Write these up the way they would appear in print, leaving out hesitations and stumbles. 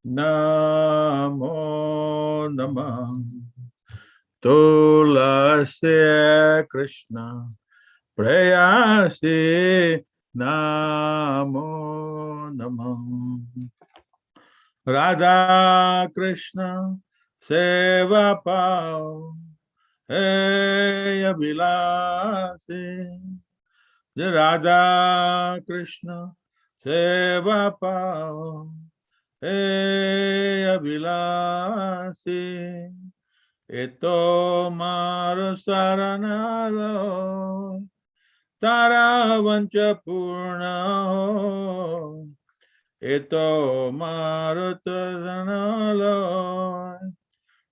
Namo Namah. Tulasi Krishna Prayasi Namo Namah. Radha Krishna Seva Pao Hey Abhilasi Radha Krishna Seva Pao Hey Abhilasi Eto Maro Saranado Tara Vancha Purna Eto Maro Saranalo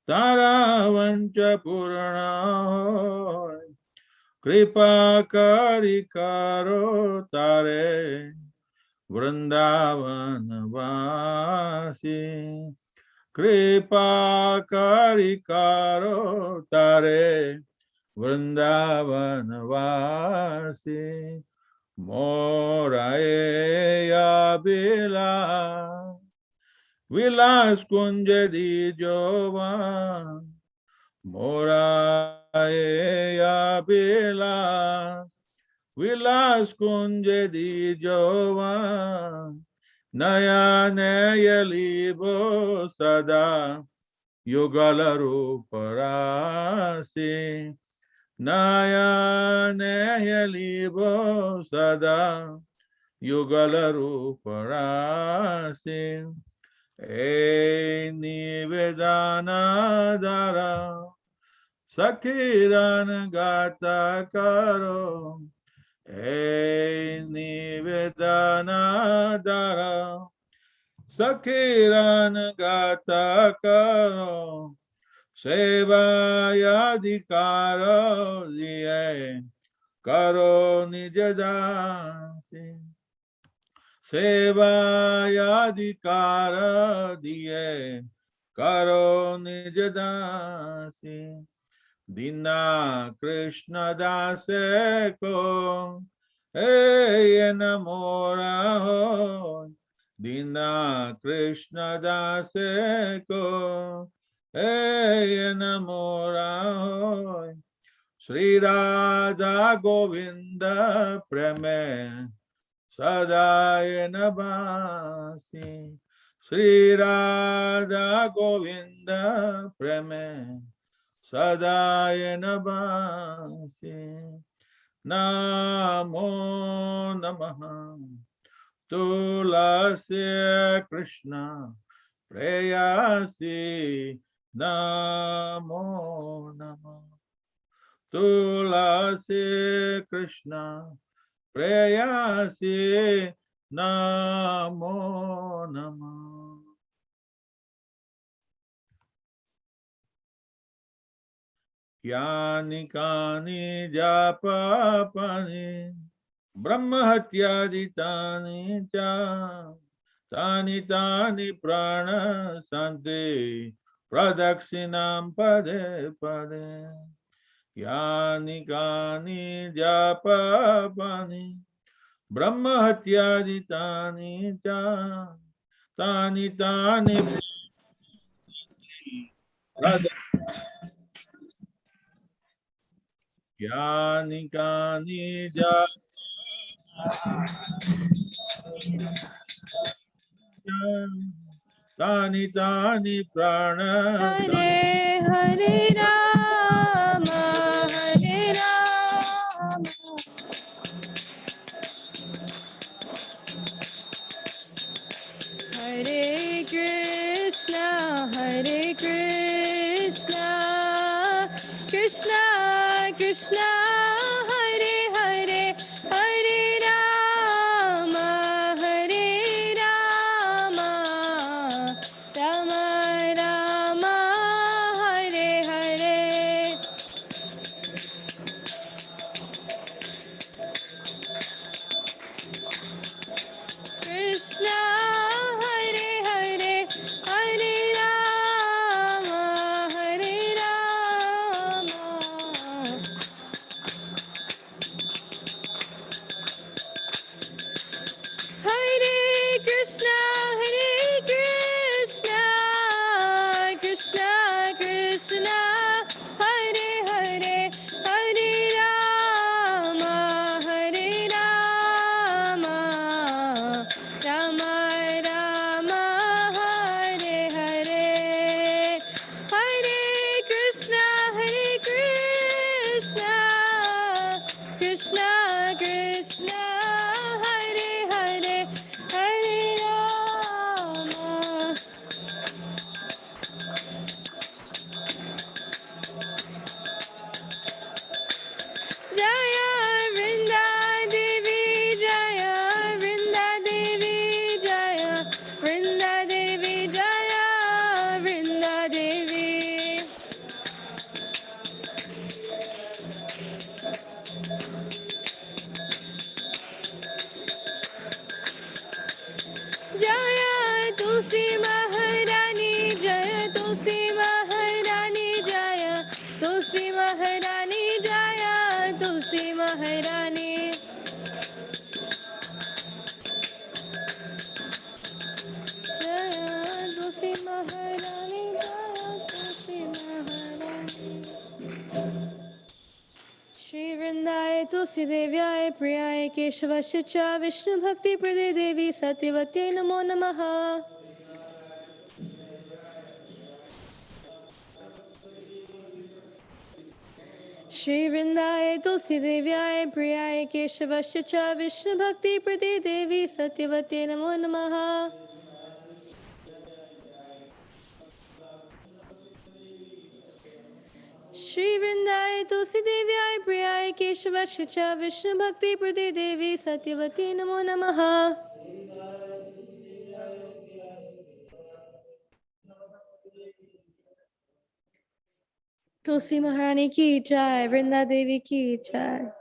Tara Vancha Purna Kripa Kari Karo Tare Vrindavan Vasi Kripa Kari Karo Tare Vrindavan Vasi Morae Bila Vilas Kunja Di Jovan Morae Bila Vilas Kunja Di Jovan Naya Libo Sada Yugala Ruparasi Naya Libo Sada Yugala Ruparasi E Nivedana Dara Sakiran Gata Karo E Nivedana Dara Sakiran Gata Karo Seva Yadikaro Diye Karo Nijadasi Seva Yadikara Diye Karo Nijadasi Dina Krishna Dase Ko Enamora Ho Dina Krishna Dase Ko Enamora Ho Sri Radha Govinda Preme Sadayana Basi Sri Radha Govinda Preme Sadayana Basi Namo Namaha Tulasi Krishna Prayasi Namo Namaha Tulasi Krishna Prayasi Namo Namaha. Yani kani japa pani Brahma hatyaditani cha Tani tani prana santi Pradakshinam pade pade Yani kani japa pani Brahma hatyaditani cha Tani tani Yani kani japa Tani tani prana Hare Hare Rama Hare Rama Hare Krishna Krishna Krishna Hare Hare Hare Rama Rama Rama Hare Hare Krishna Hare Hare Hare जय तुलसी महारानी जय तुलसी महारानी जय तुलसी महारानी जय तुलसी महारानी जय तुलसी महारानी जय तुलसी महारानी श्री वृंदाय तुलसी देव्याय प्रियाय केशवस्य च विष्णु भक्ति प्रदे देवी सत्यवत्यै नमो नमः श्री वृंदाय तुलसी देव्याय प्रियाय केशवस्य च विष्णु भक्ति प्रदे देवी सत्यवत्यै नमो नमः श्री वृंदाय तुलसी देव्याय प्रियाय केशवस्य च विष्णु भक्ति प्रदे देवी सत्यवत्यै नमो नमः तुलसी महारानी की जय वृंदा देवी की जय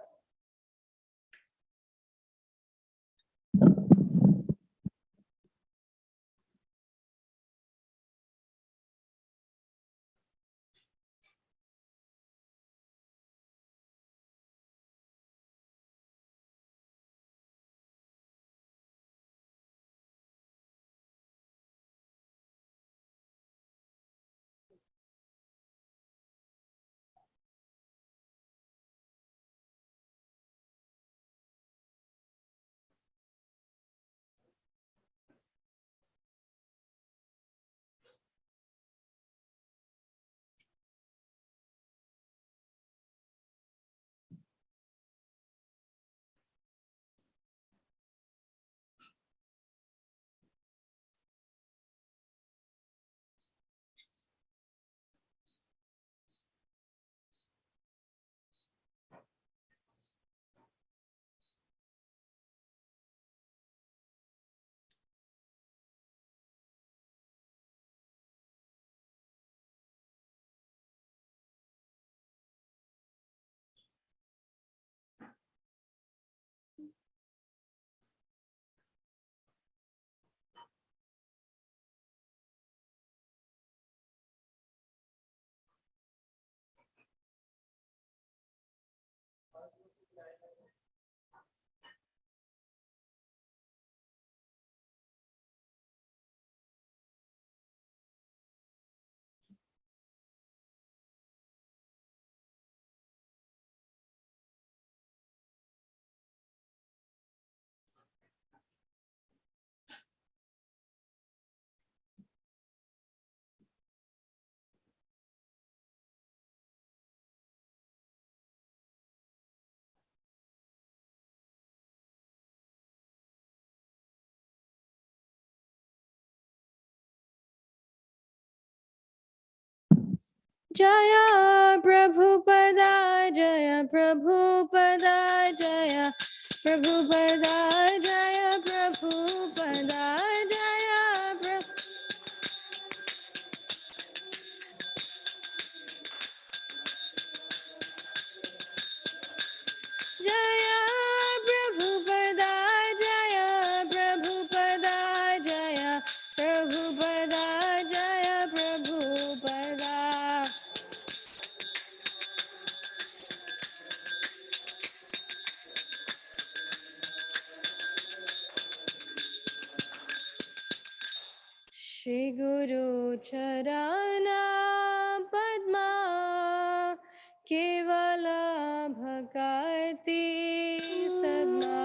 जय प्रभुपदा जय प्रभुपदा जय प्रभुपदा जय प्रभुपदा जय जय प्रभुपदा जय प्रभुपदा जय प्रभुपदा जय प्रभुपदा श्री गुरु चरणा पद्मा केवल भक्ति सद्मा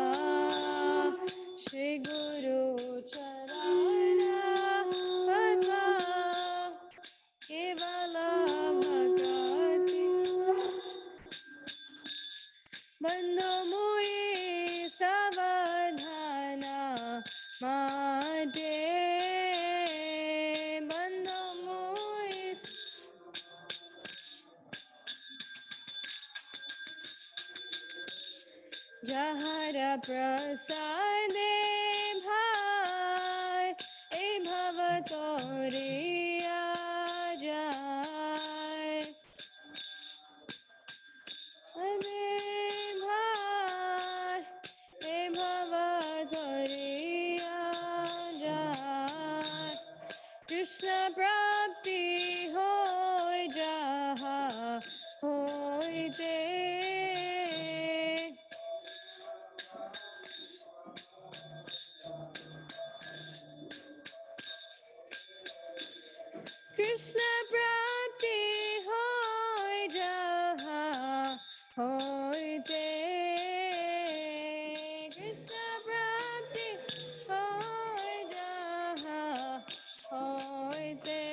श्री गुरु चरणा पद्मा केवल भक्ति बंदो मुई सावधाना माटे बंदो मुई जहर प्रसादे भाई ए भव तोरिया जाय अरे भाई ए भव तोरिया जाय कृष्ण प्राप्ति होय जहाँ होते कृष्ण प्राप्ति होय जहाँ होते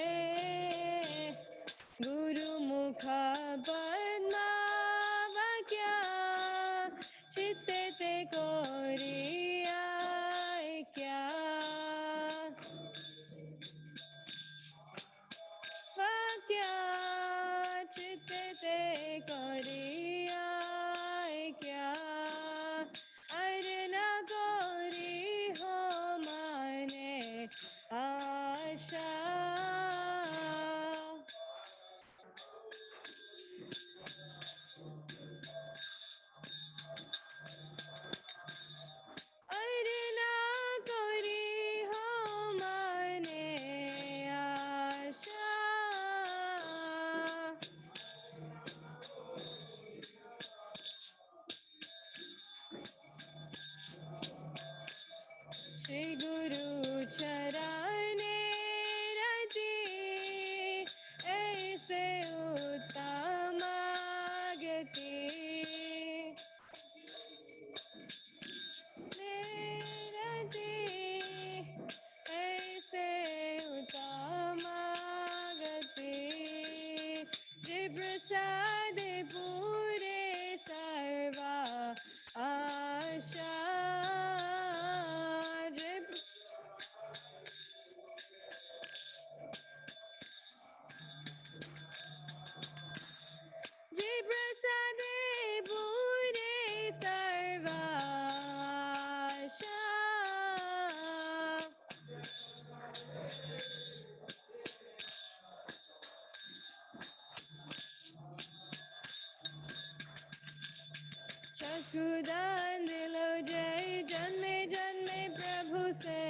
गुरुमुख पद्मावाक्या चित्ते ते कोरिया क्या वाक्या चित्ते ते कोरिया क्या अरे न कोरी हो मने आशा अरे ना कोरी हो मने आशा श्री गुरु चरणे रति ऐसे उत्तम गति रति ऐसे उत्तम गति जे प्रसाद पूरे सर्वा आशा जे प्रसादे पूरे सर्वा आशा चक्षुदान दिलो जय जन्मे जन्मे प्रभु से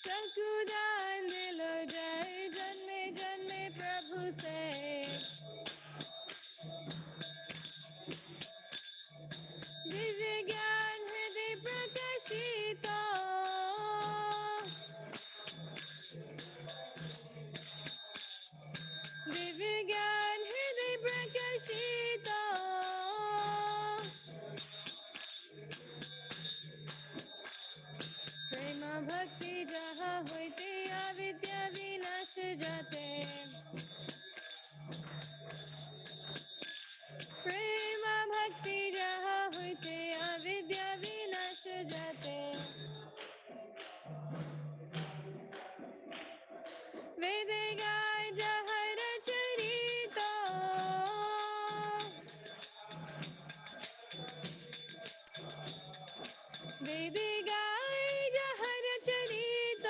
चक्षुदान दिलो जय जन्मे जन्मे प्रभु से दिव्य ज्ञान हृदय प्रकाशित दिव्य ज्ञान हृदय प्रकाशित प्रेम भक्ति जहाँ होते अविद्या विनाश जाते प्रेम भक्ति जहाँ होते अविद्या विनाश जाते वेद गाय जहाँ रचरित वेद गाय जहाँ रचरित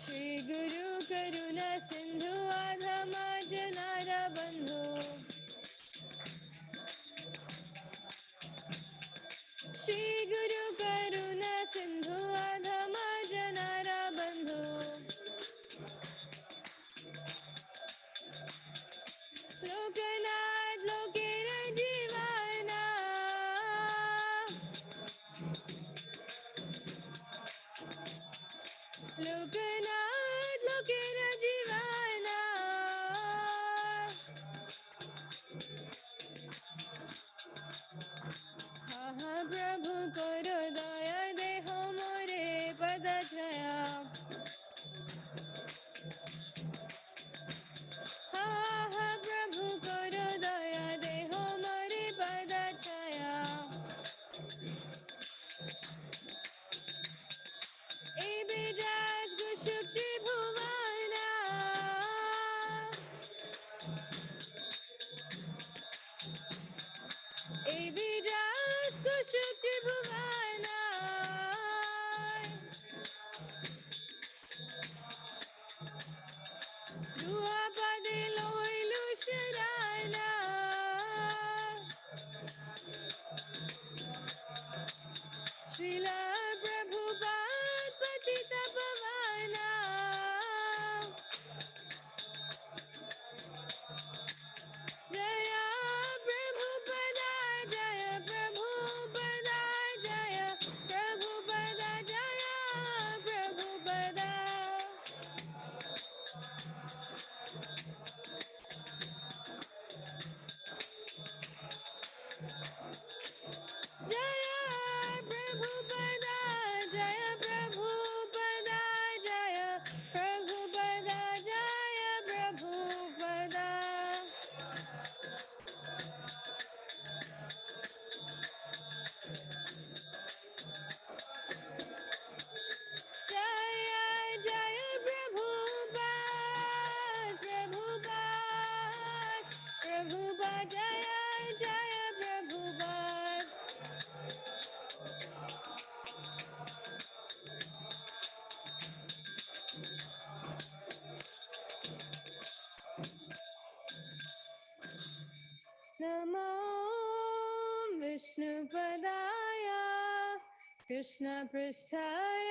श्री गुरु करुणा सिंधु आधम जनारा बंधु श्री गुरु करुणा सिंधु आधम जनारा बंधु लोकनाथ लोकेर जीवाना लोकनाथ लोकेर जीवाना हाँ प्रभु करो दया देहो मोरे पद छाया हाँ प्रभु करो दया देहो मोरे पद छाया ए विराज गुशुक्ति भुवना ए विराज गुशुक्ति भुवना दुआ पदे लोइलु शराना श्रीला प्रभुपाद पतित पावना जया प्रभुपदा नमो विष्णुपदाय कृष्णपृष्ठाय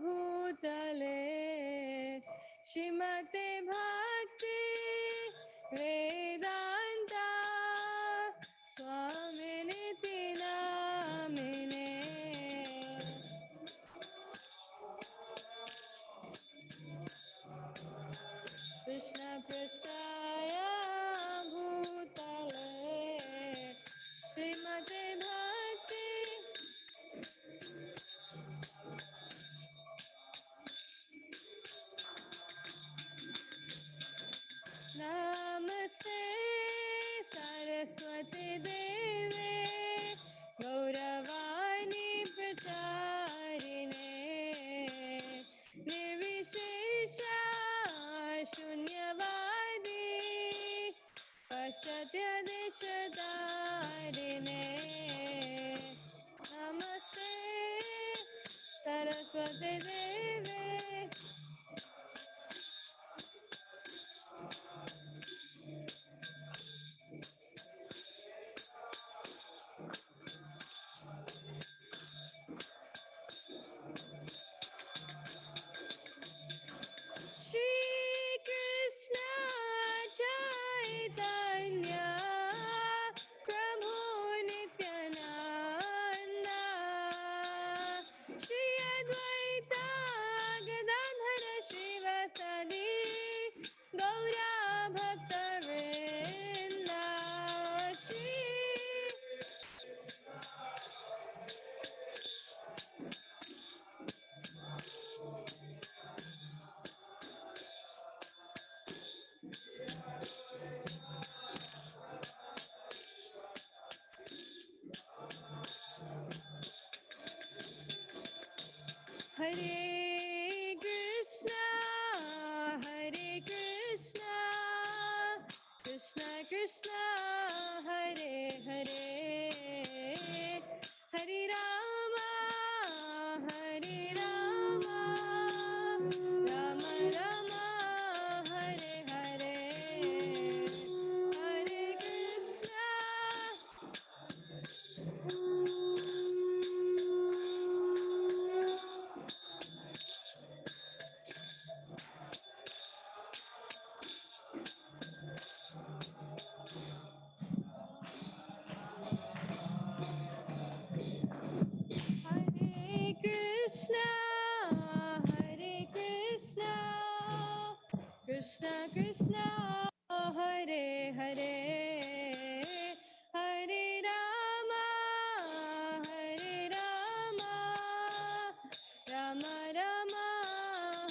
भूतले श्रीमते भक्ति वेदांता स्वामिनिति नामिने कृष्णपृष्ठाय भूतले श्रीमते भक्ति नमस्ते सरस्वती देवे गौरवाणी प्रचारिणे निर्विशेष शून्यवादी पश्चात्य देशधारिणे नमस्ते सरस्वती देवे Shri Krishna Chaitanya Prabhu Nityananda Shri Advaita Gadadhara Shivasadi Gaura Bhakta Vrinda Shri Hare Krishna, Hare Krishna, Krishna Krishna, Hare Hare, Hare Rama, Hare Rama, Rama Rama, Hare Hare, Hare Krishna. Hare Krishna, Hare Krishna, Krishna Krishna, Hare Hare, Hare Rama, Hare Rama, Rama Rama,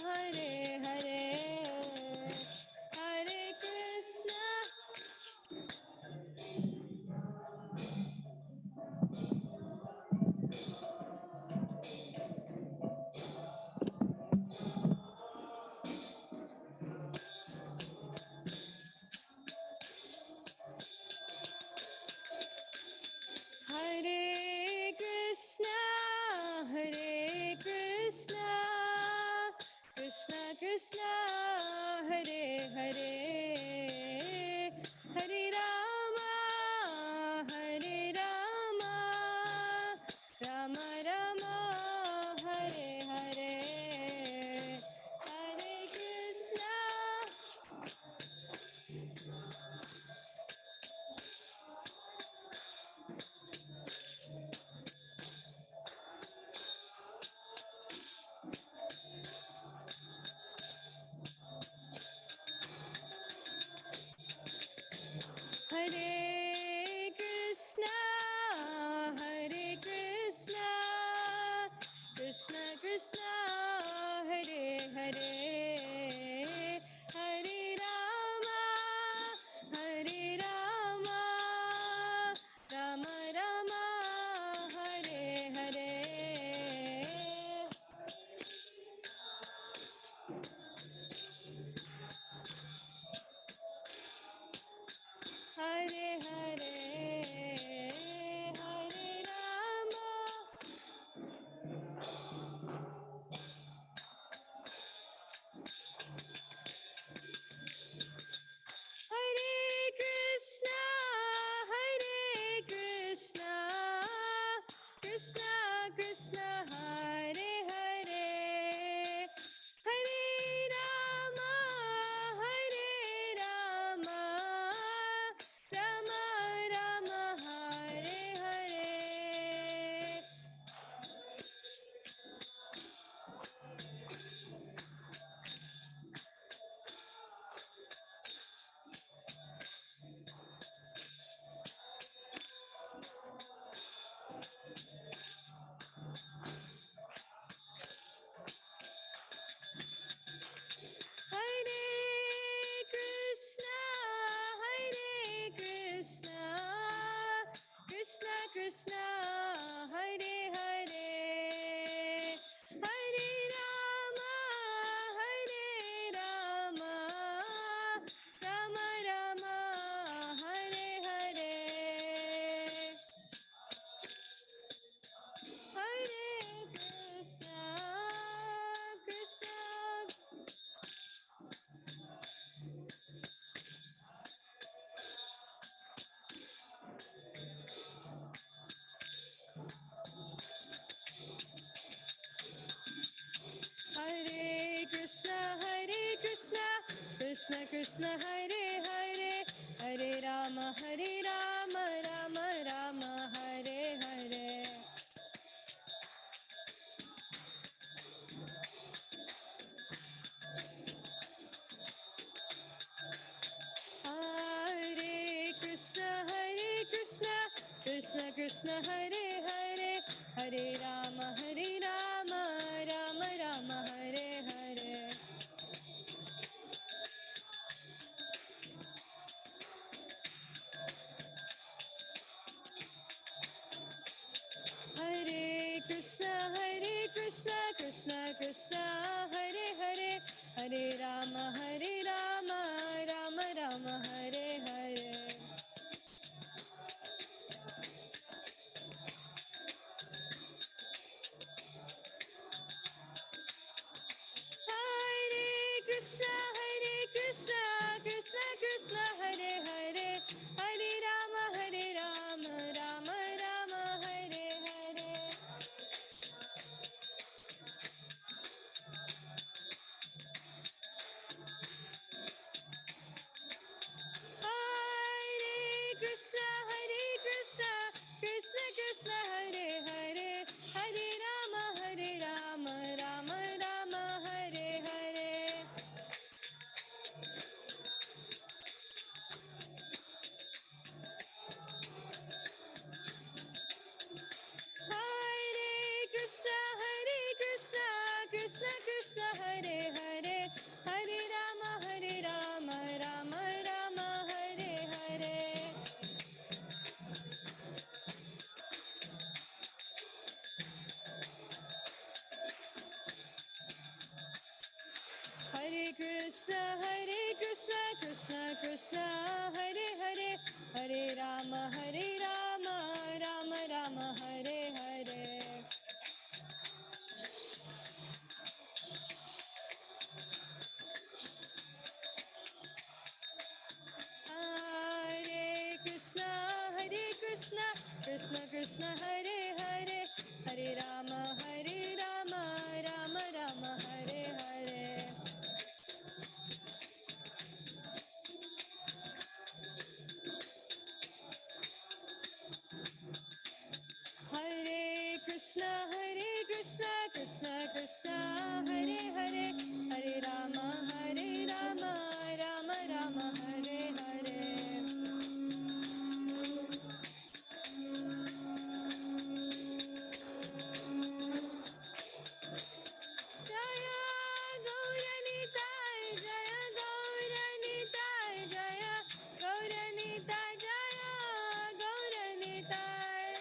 Hare Hare, Hare Krishna. Hare Krishna, Hare Krishna, Krishna Krishna, Hare Hare, Hare Rama, Hare Rama, Rama Rama, Hare Hare, Hare Krishna. Hare Krishna, Hare Krishna, Krishna Krishna, Hare Hare, Hare Rama, Hare Rama, Rama Rama, Hare Hare, Hare Hare, Hare Rama. Hare Krishna, Krishna Krishna Hare Hare Hare Rama Rama Rama Hare Hare Hare Krishna Krishna Krishna Hare Hare Hare Rama Rama Rama Hare Hare Hare Krishna Krishna Krishna Hare Hare Hare Rama Rama Rama Hare Hare Hare Krishna Krishna Krishna Hare Hare Hare Rama Rama Rama Hare Hare Hare Krishna Krishna Krishna Hare Hare Hare Rama Rama Rama Hare Hare Hare Krishna Krishna Hare Hare Hare Rama Rama Rama Hare Hare Hare Krishna Krishna Hare Hare Hare Rama Rama Rama Hare Hare Hare Krishna Krishna Hare Hare Hare Rama Rama Rama Hare Hare Hare Krishna Krishna Hare Hare Hare Rama Rama Rama Hare Hare Jaya Gauranitai Jaya Gauranitai Jaya Gauranitai Jaya Gauranitai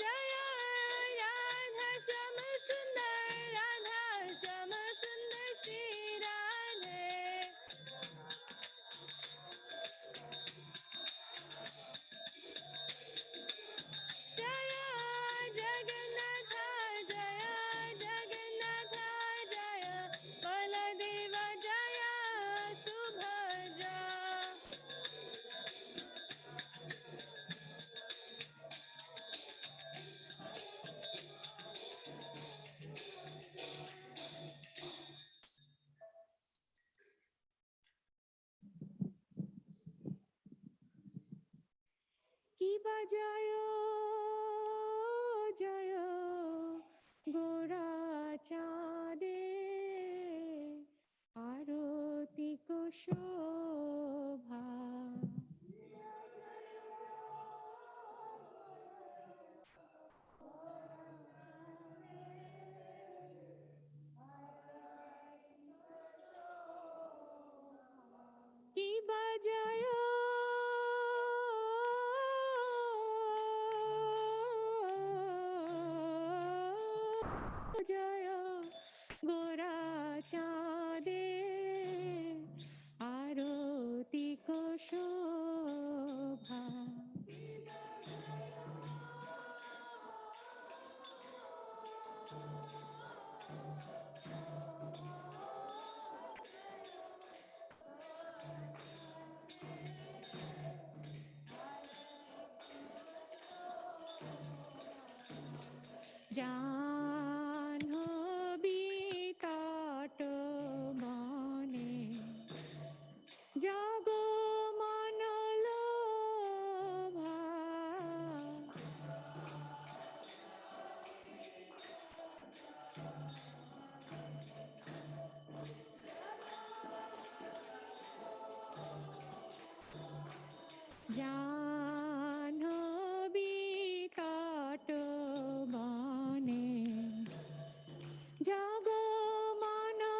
Jaya Radha Shama Sundar Radha Shama Sundar Shri Radhe Jaya Jagannatha Jaya Jagannatha Jaya Baladeva Jaya Subhadra কি বাজায় জয় গোরা চাঁদে আরতি শোভা কি বাজায় জয় গোরা চাঁদে আরতি শোভা জাহ্নবী তট বনে jug মনলোভা Jahnavi তট বনে jug মনলোভা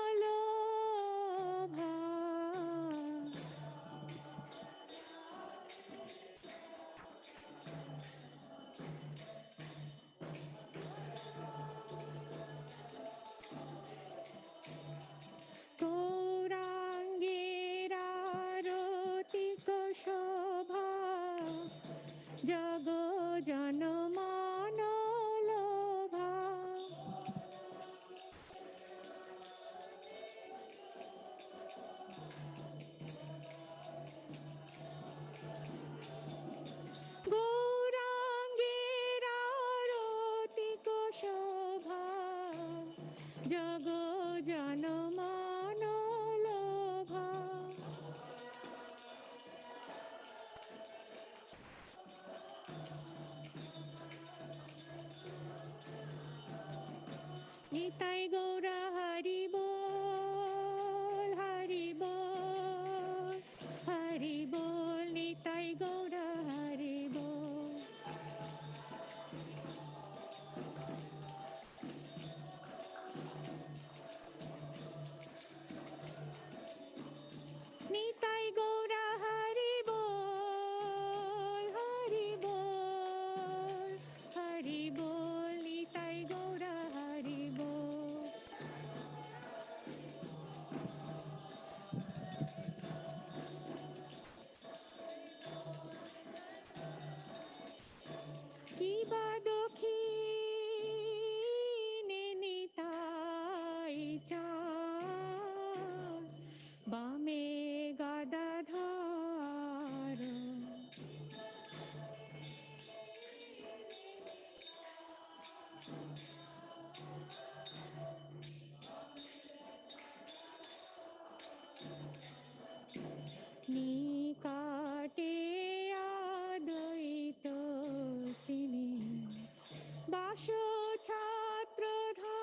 গৌরাঙ্গের আরতিক শোভা jug জনমান লোভা গৌরাঙ্গের আরতিক শোভা jug জনমান লোভা Nitai Gaura Hari বল হরি বল হরি বল নিতাই গৌরা হরি বল নিতাই গৌরা হরি বল হরি বল হরি বল নিতাই গৌরা হরি বল কিবা দক্ষিণে নিতাই চাঁদ বামে গদাধর নিকটে আদ্বৈত শ্রীনি বাস ছাত্রধর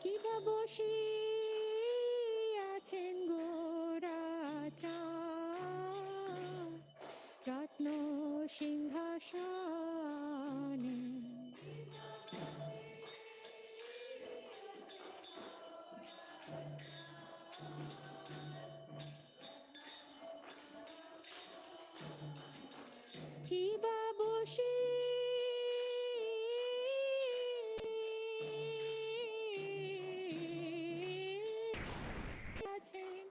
কিবা বসি আছেন গোরাচাঁদ রত্ন সিংহাসনে কিবা বসি আছেন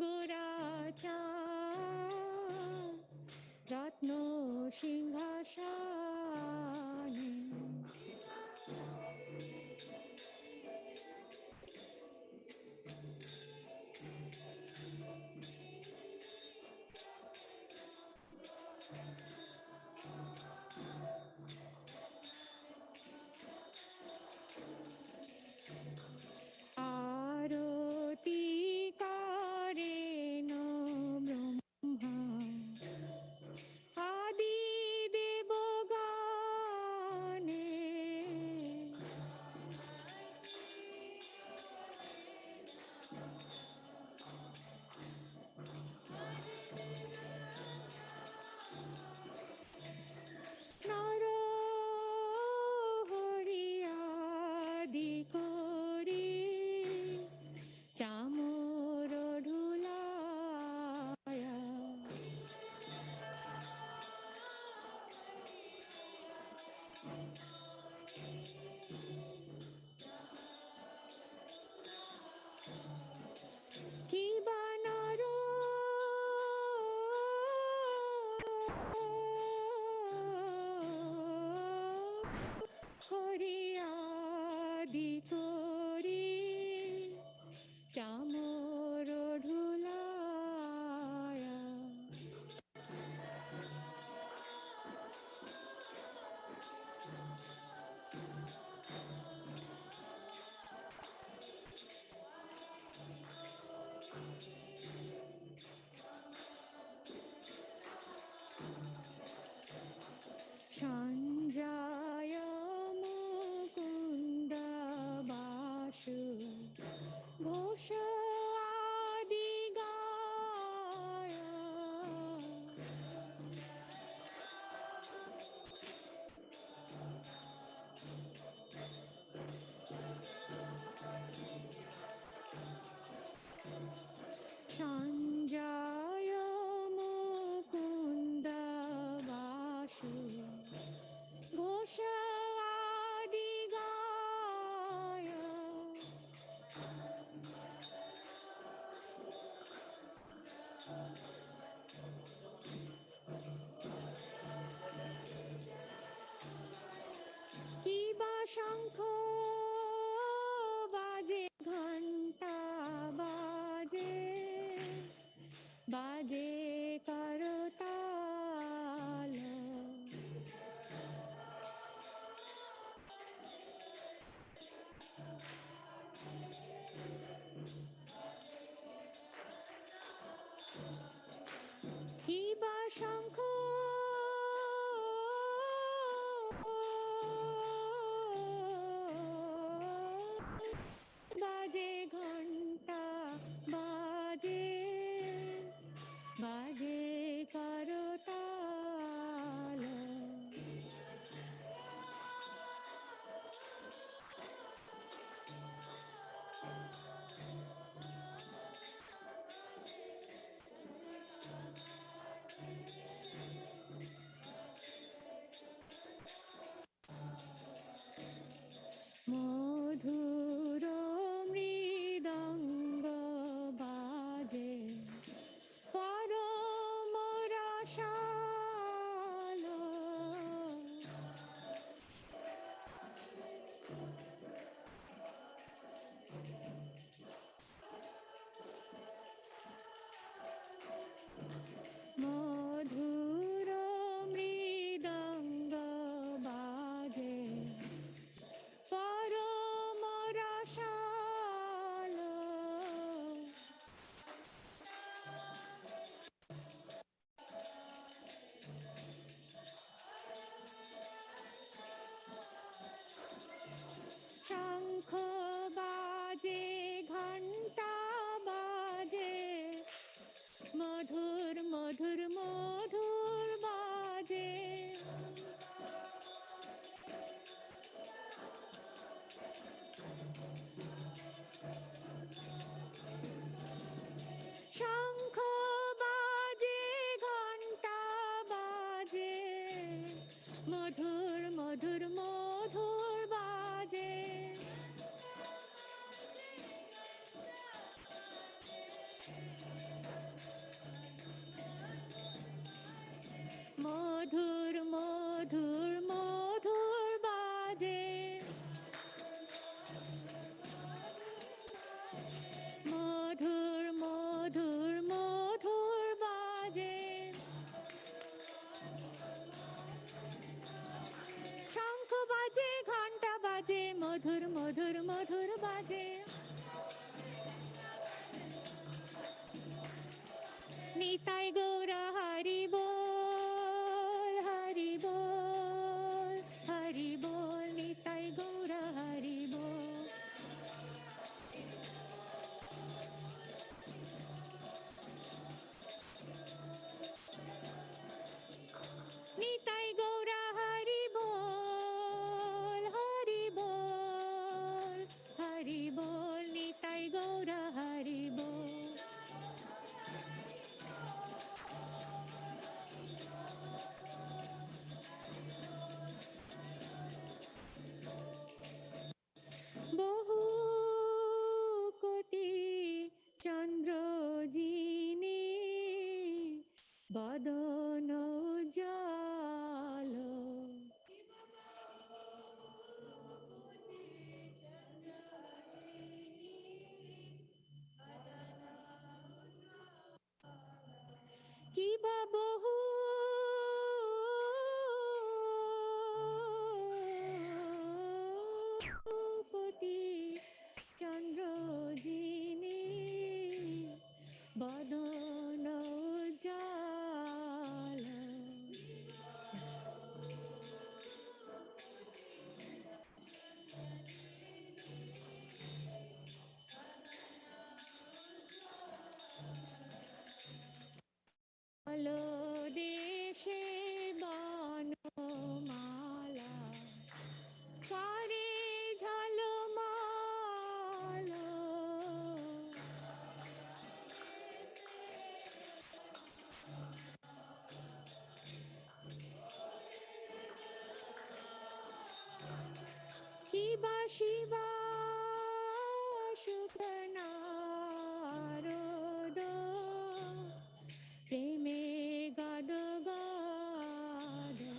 গোরাচাঁদ রত্ন সিংহাসনে আরতি করে সঞ্জয় মুকুন্দ বাসু ঘোষ আদি গায় কিবা শঙ্খ বাজে ঘণ্টা বাজে বাজে করতাল কিবা শঙ্খ বাজে ঘণ্টা বাজে বাজে করতাল মধুর মৃদঙ্গ বাজে পরম রসাল মধুর মৃদঙ্গ বাজে পরম রসাল শঙ্খ বাজে ঘণ্টা বাজে মধুর মধুর মধুর বাজে শঙ্খ বাজে ঘণ্টা বাজে মধুর মধুর মধুর বাজে মধুর মধুর মধুর বাজে মধুর মধুর মধুর বাজে শঙ্খ বাজে ঘণ্টা বাজে মধুর মধুর মধুর বাজে নিতাই গৌরা হরি বল হরি বল হরি বল নিতাই গৌরা হরি বল নিতাই গৌরা হরি বল হরি বল হরি বল নিতাই গৌরা হরি বল বহু কোটি চন্দ্র জিনি বদন জাল কিবা বহু কোটি চন্দ্র জিনি বদন জাল দেশে বনমালা করে ঝলমাল Shiva Shukanarodo Preme Gada Gada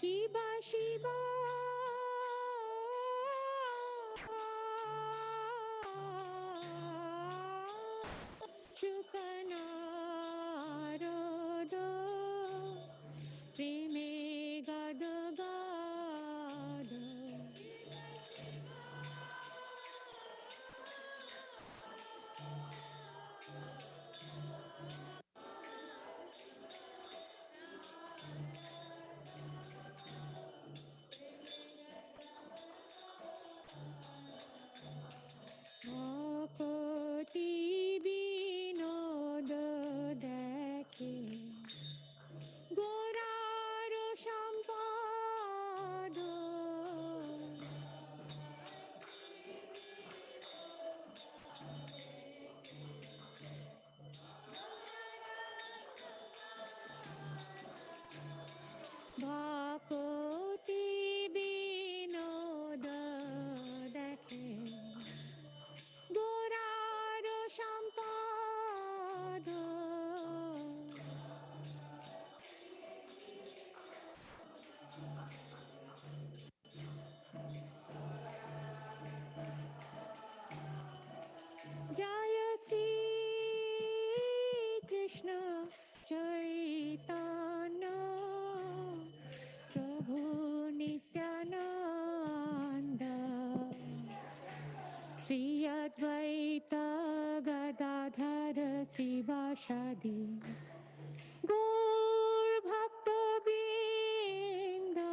Shiva Shiva Shukanarodo Preme Gada Gada Akoti Binoda Dekhe Goraro Shampado Bhakoti Binoda Dekhe Goraro Shampado Jaya Sri Krishna Chaitanya Prabhu Nityananda Sri Advaita Gadadhara Sivasadi Gaur Bhakta Vrinda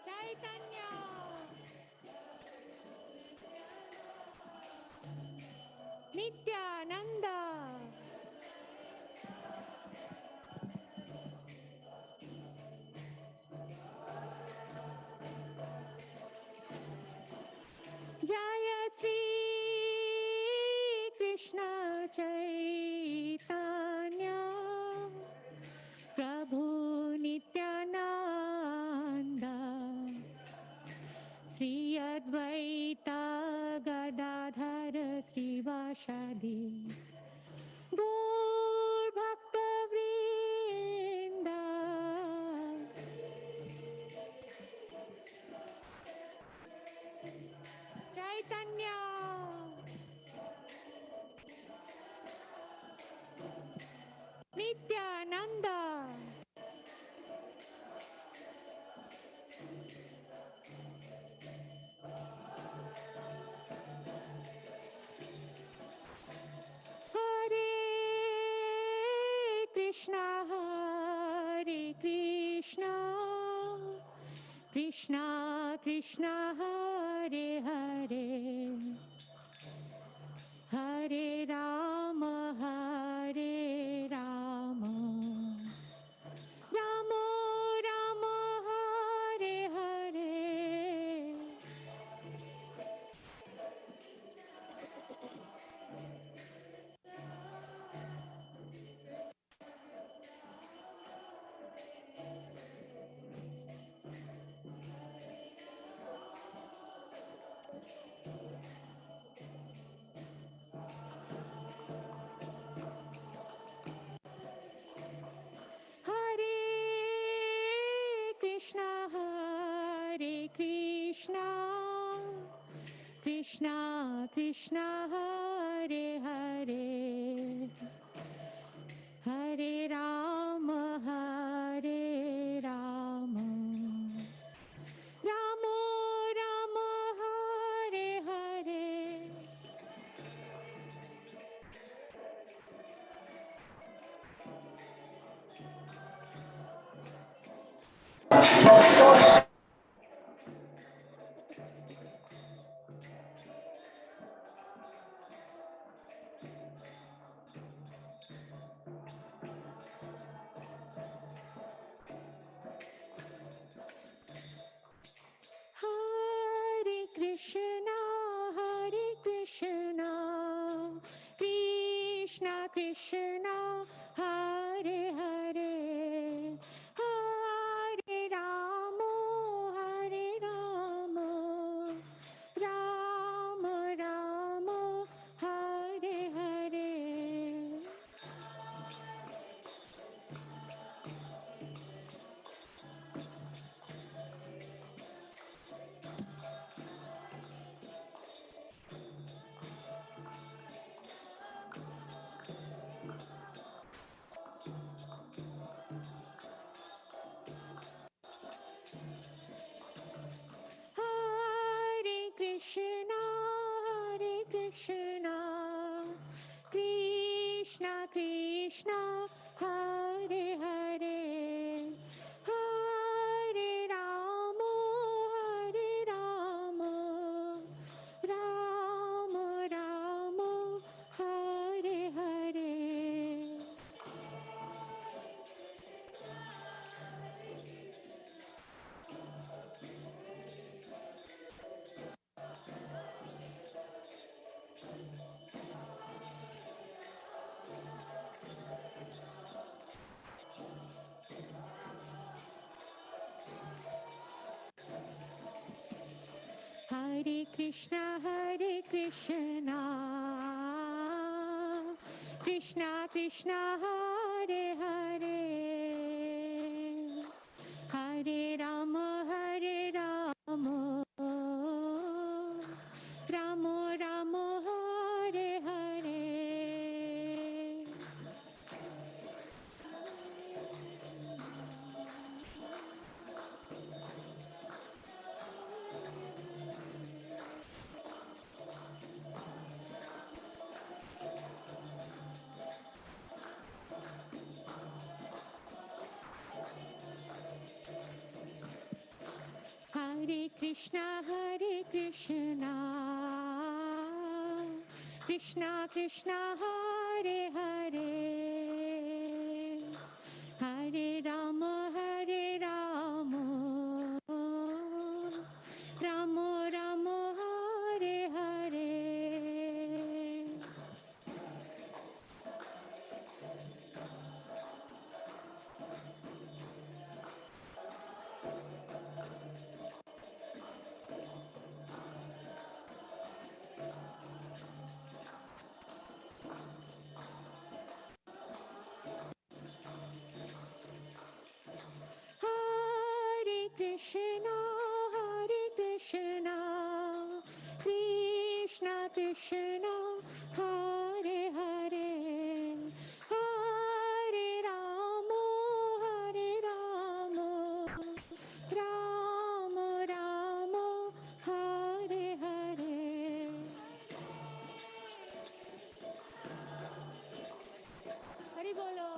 Chaitanya Nityananda Jaya Sri Krishna Chaitanya Prabhu Nityananda Sri Advaita Gadadhara Srivasadi Gaur Bhakta Vrinda Chaitanya Nityananda Hare Krishna Krishna Krishna Hare Hare Hare Rama Hare Rama Rama Rama Hare Hare Hare Krishna Krishna Krishna Hare Hare Hare Rama Hare Rama Rama Rama Hare Hare Hare Krishna, Krishna Krishna, Hare Hare, Hare Rama, Hare Rama, Rama Rama, Hare Hare. Hare Krishna, Hare Krishna, Krishna Krishna, Hare Hare, Hare Rama, Hare Rama, Rama Rama, Hare Hare. Hare Krishna, Krishna Krishna, Hare Hare, Hare Rama, Rama Rama, Hare Hare. Hare Krishna, Krishna Krishna, Hare Hare, Hare Rama, Rama Rama, Hare Hare. Hare Krishna, Krishna Krishna, Hare Hare, Hare Rama, Rama Rama, Hare Hare. Hari Bolo.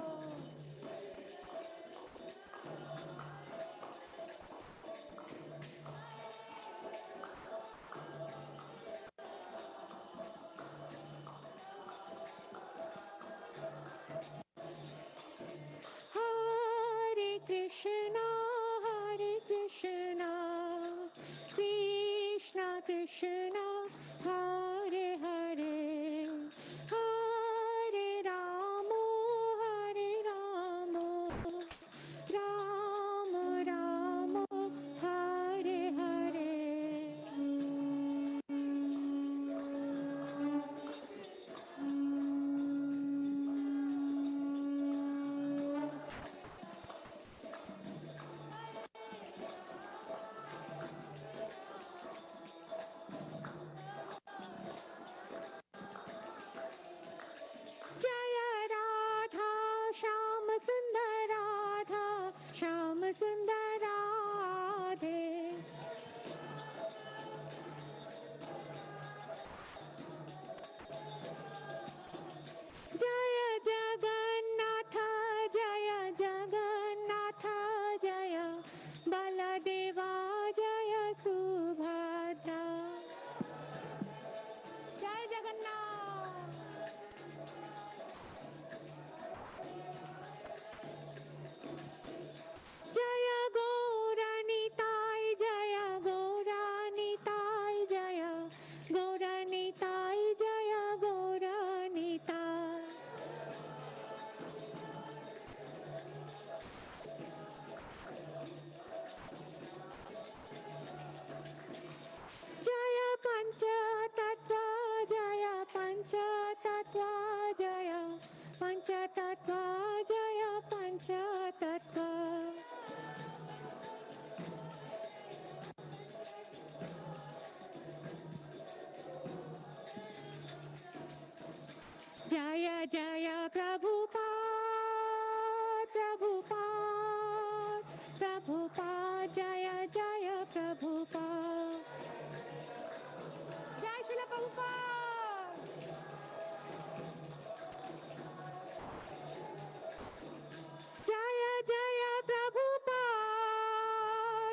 Jaya Prabhupada, Prabhupada, Prabhupada, Jaya Jaya Prabhupada. Jai Srila Prabhupada. Jaya Jaya Prabhupada,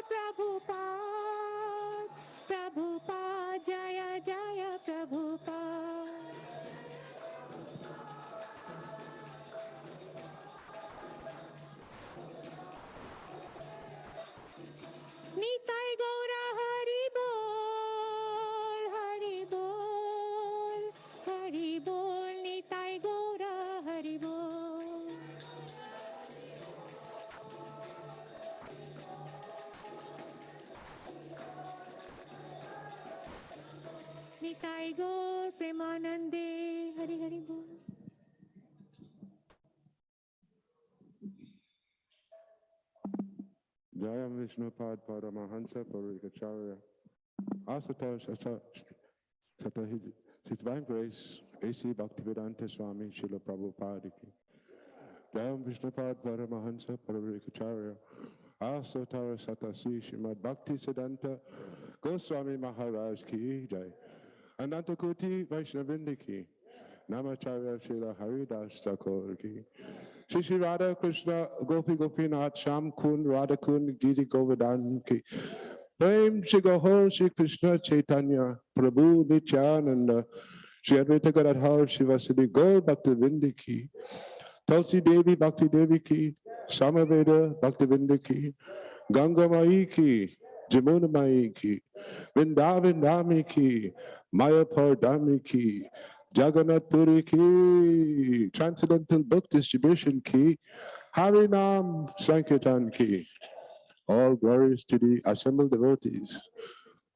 Prabhupada, Prabhupada, Jaya Jaya Prabhupada. Nitai Gaura Hari Bol, Hari Bol, Hari Bol, Nitai Gaura Hari Bol. Nitai Gaur Premanande, Hari Hari Bol. Jaya Vishnupad Paramahansa Parikacharya. Asata Sata His Divine Grace, A.C. Bhaktivedanta Swami Srila Prabhupada ki. Jaya Vishnupad Paramahansa Parikacharya. Asata Sata Sri Srimad Bhakti Siddhanta Goswami Maharaj ki Jai. Ananta Koti Vaishnavindi ki. Namacharya Srila Haridas Thakur ki. Shri Shri Radha Krishna Gopi Gopinath Sham Kun Radha Kun Giri Govardhan ki. Prem Shri Gaho Shri Krishna Chaitanya Prabhu Nityananda Shri Advaita Gadadhar Shivasadi Gaur Bhakti Vindi ki. Tulsi Devi Bhakti Devi ki. Samaveda Bhakti Vindi ki. Ganga Mai ki. Jamuna Mai ki. Vrindavan Dhami ki. Mayapur Dhami ki. Jagannath Puri ki. Transcendental Book Distribution ki. Harinam Sankirtan ki. All glories to the assembled devotees.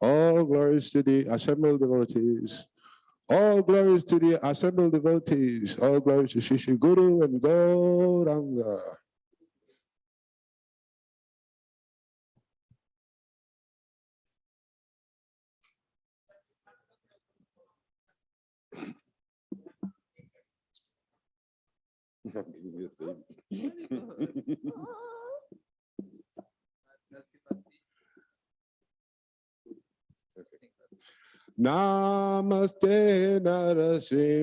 All glories to the assembled devotees. All glories to the assembled devotees. All glories to Shri Shri Guru and Gauranga. Namaste Narasimhaya.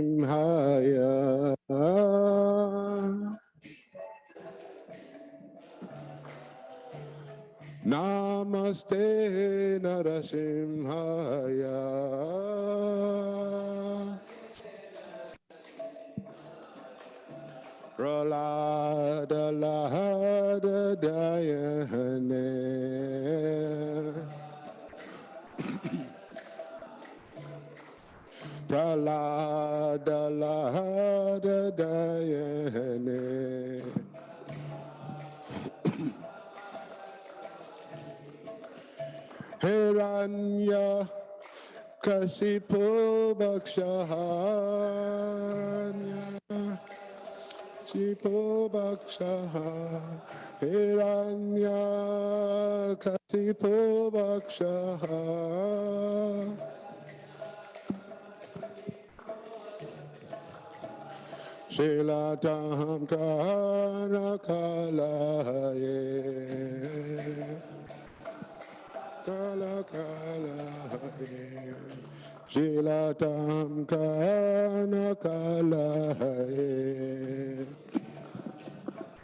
Namaste Narasimhaya. Pralada Lahada Dayane. Pralada Lahada Dayane. Hiranya Kasipo Bhakshahanya Kasipo Bhakshaha Hiranya Kasipo Bhakshaha Shilatam Kana Kalaye Kala Kalaye Shilatam Kana Kalaye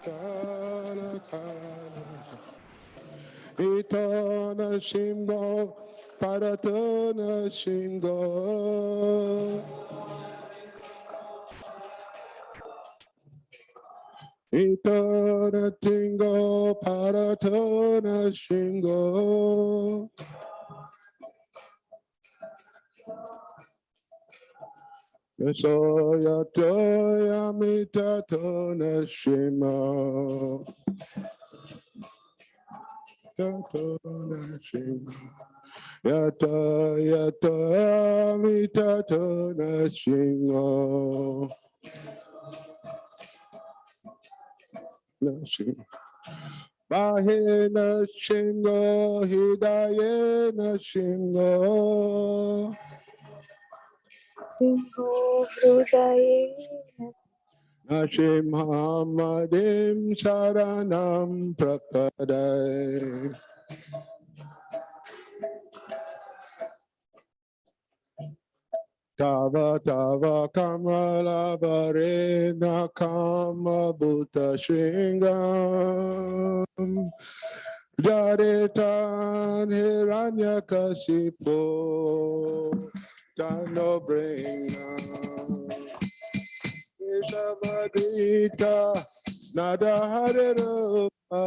Kala Kala Itona Shingo Paratona Shingo Itona Tingo Paratona Shingo Soya Toya Mitatona Shimo Tatona Shimo Yata Yata Mitatona Shingo Bahena Shingo Hidayena Shingo Singo Hrudaye Nashim Muhammadim Sharanam Prapadai. Tava Tava Kamala Varena Kama Bhuta Shringam Jaritan Hiranyakasipo Tano Brinam Ishavadita Nada Hare Rupa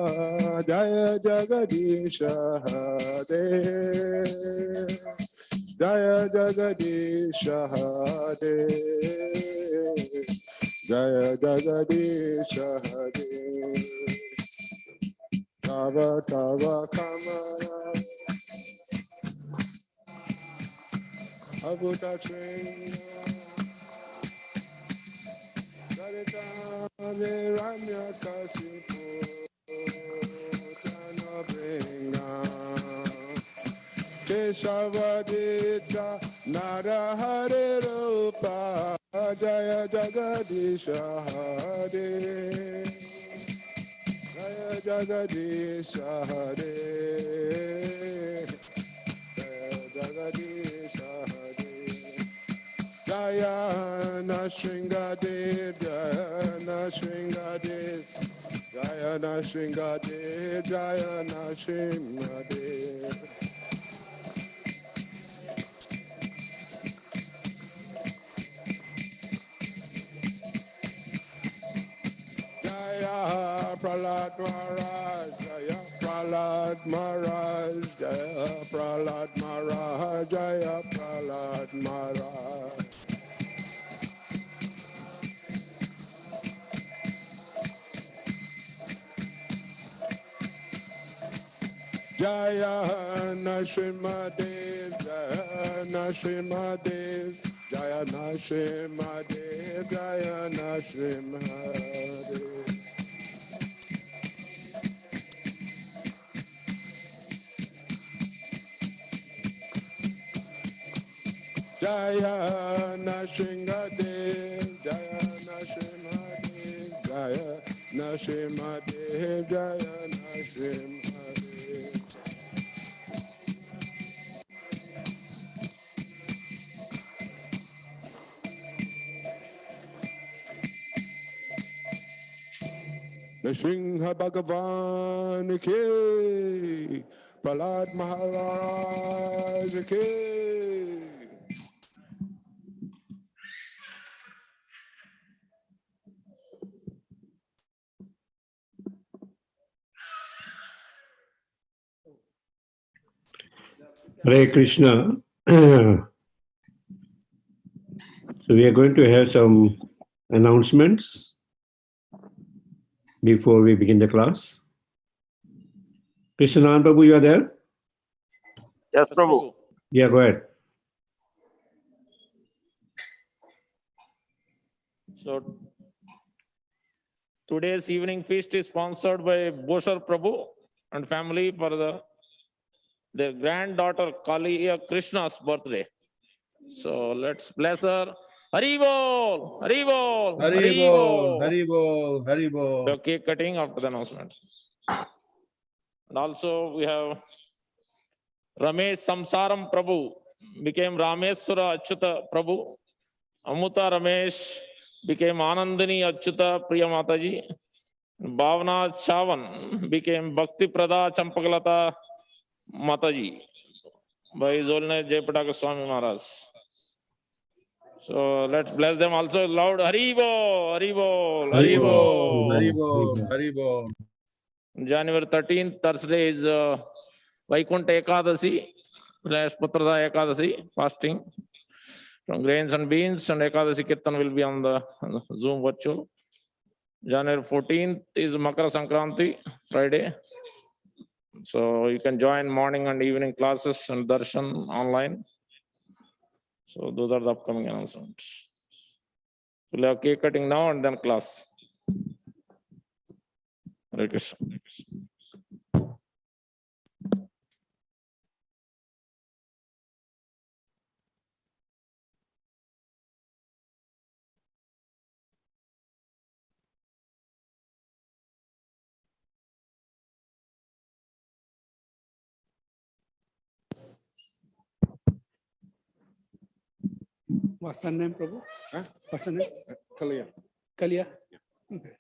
Jaya Jagadisha Hare Jaya Jagadisha Hare Jaya Jagadisha Hare Tava Tava Kamala Abhuta Shringa Sarita Viranya Kasipo Tana Bringa Keshavadita Nara Hare Rupa Jaya Jagadisha Hare Jaya Jagadisha Hare Jaya Jagadisha Hare Jaya Nashringadev Jaya Nashringadev Jaya Nashringadev Jaya Nashringadev Jaya Prahlad Maharaj, Jaya Prahlad Maharaj, Jaya Prahlad Maharaj, Jaya Prahlad Maharaj. Jaya Nashrimadev, Jaya Nashrimadev, Jaya Nashrimadev, Jaya Nashrimadev. Jaya Nashringadev, Jaya Nashrimadev, Jaya Nashrimadev, Jaya Nashrimadev. Nrsimha Bhagavan ki, Prahlad Maharaj ki. Hare Krishna. So we are going to have some announcements before we begin the class. Krishnan Prabhu, you are there? Yes, Prabhu. Yeah, go ahead. So today's evening feast is sponsored by Boshar Prabhu and family for their granddaughter Kaliya Krishna's birthday. So let's bless her. Haribol, Haribol, Haribol, Haribol. Haribol, Haribol. The cake cutting after the announcement. And also we have Ramesh Samsaram Prabhu became Rameswara Achyuta Prabhu. Amuta Ramesh became Anandini Achyuta Priya Mataji. Bhavna Chavan became Bhakti Prada Champakalata Mataji by Zolne Jayapataka Swami Maharaj. So let's bless them also loud. Haribo, Haribo, Haribol, Haribo. Haribol, Haribol. January 13th, Thursday is Vaikuntha Ekadasi / Putrada Ekadasi, fasting from grains and beans, and Ekadasi Kirtan will be on the Zoom virtual. January 14th is Makara Sankranti, Friday. So you can join morning and evening classes and darshan online. So those are the upcoming announcements. We'll have cake cutting now and then class. Hare Krishna. What's her name, Prabhu? Huh? What's her name? Kalia. Kalia. Okay.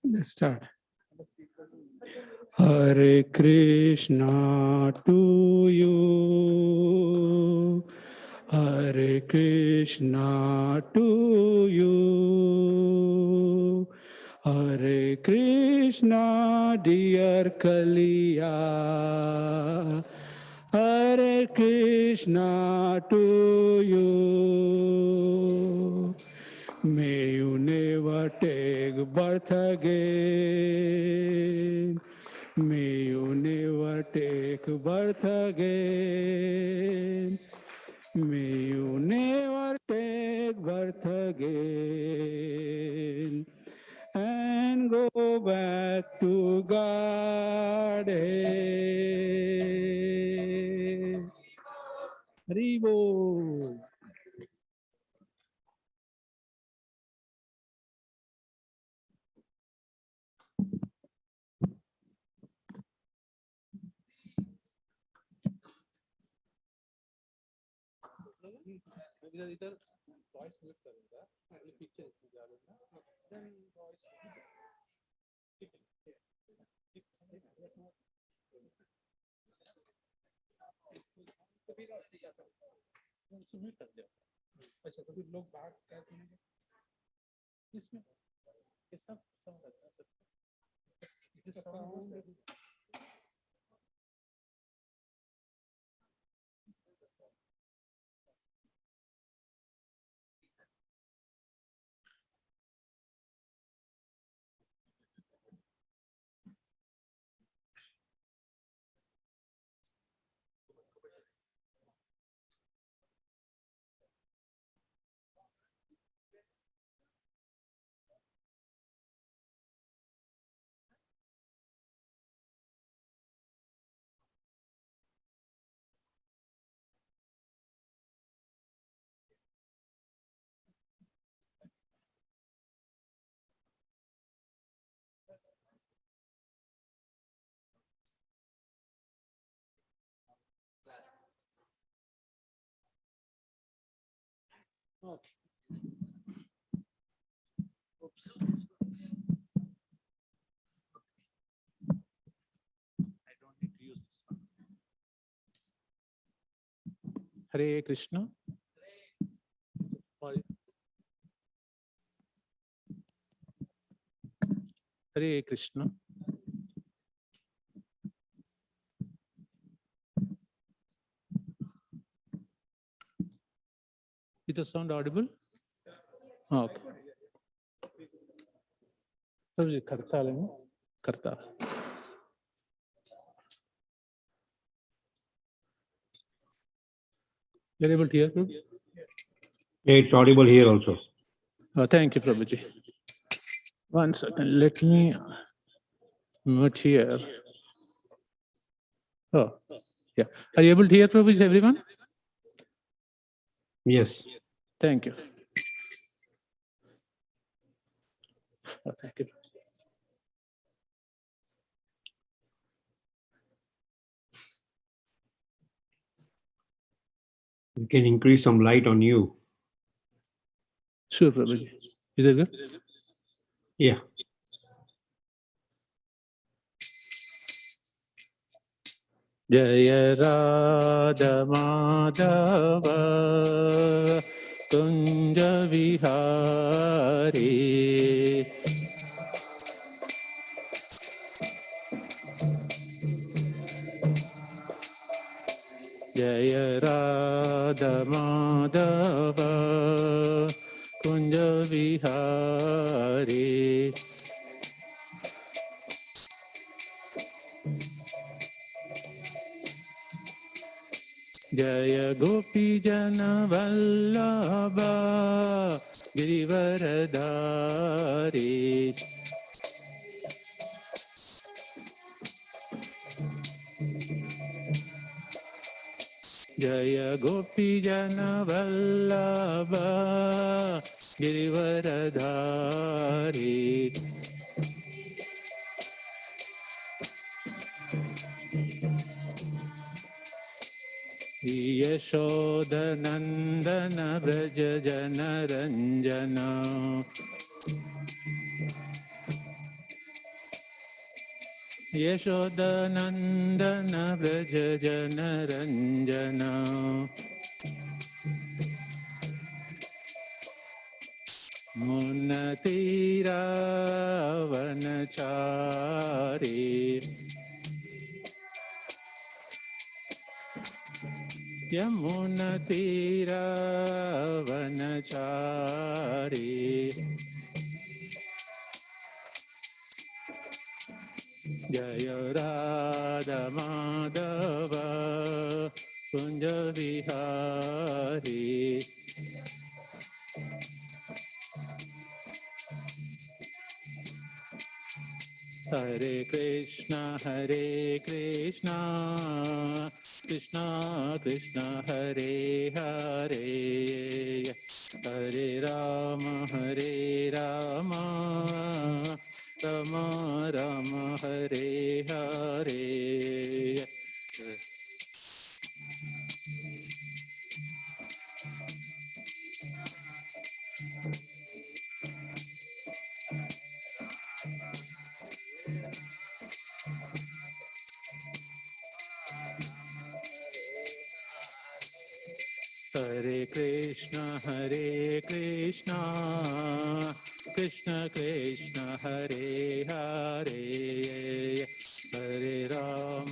Let's start. Hare Krishna to you. Hare Krishna to you. Hare Krishna, dear Kalia. Hare Krishna to you. May you never take birth again. May you never take birth again. May you never take birth again and go back to Godhead. Haribo. अच्छा तो फिर लोग बात क्या करेंगे इसमें ये सब okay. Oops. I don't need to use this one. Hare Krishna. Hare Krishna. It does sound audible? Okay. Karta. You're able to hear, Prabhu? Yeah, it's audible here also. Thank you, Prabhuji. One second, let me mute here. Oh, yeah. Are you able to hear, Prabhuji, everyone? Yes. Thank you. Thank you. We can increase some light on you. Sure, Prabhuji. Is it good? Yeah. Jaya Radha Madhava Kunja Vihari Jaya Radha Madhava Kunja Vihari Jaya Gopi Jana Vallabha Girivaradhari Jaya Gopi Jana Vallabha Girivardhari यशोदनन्दन Vraj जनरञ्जन यशोदनन्दन Vraj जनरञ्जन मुन्नतीरावनचारी यमुनतीरावनचारी जय राधा माधव कुंज विहारी हरे कृष्णा कृष्णा कृष्णा हरे हरे हरे राम राम राम हरे हरे हरे कृष्णा कृष्णा कृष्णा हरे हरे हरे राम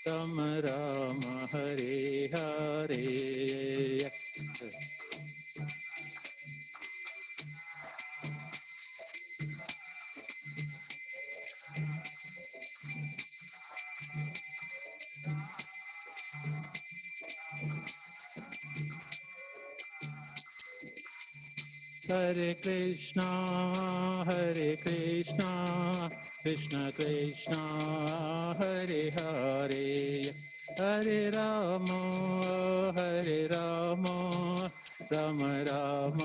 राम राम हरे हरे हरे कृष्णा कृष्णा कृष्णा हरे हरे हरे राम राम राम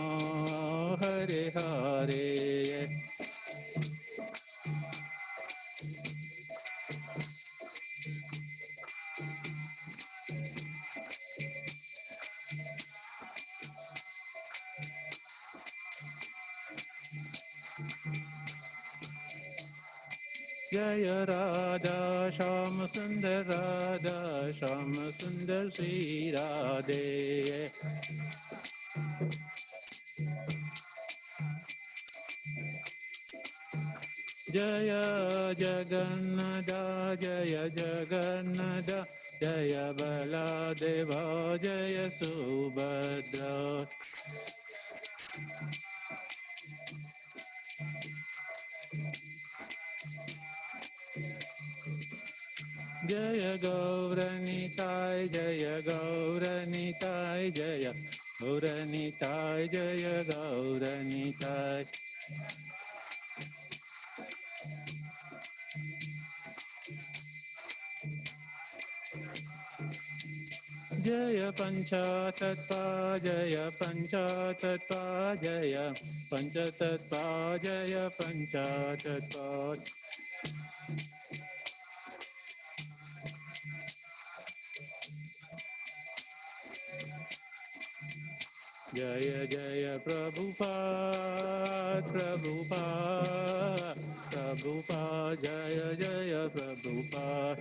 हरे हरे जय राधा श्याम सुंदर श्री राधे जय जगन्नाथ जय बलदेव जय सुभद्रा जय गौरनिताय जय गौरनिताय जय गौरनिताय जय गौरनिताय जय पंचतत्वा जय पंचतत्वा जय पंचतत्वा जय पंचतत्वा जय जय प्रभुपाद जय जय प्रभुपाद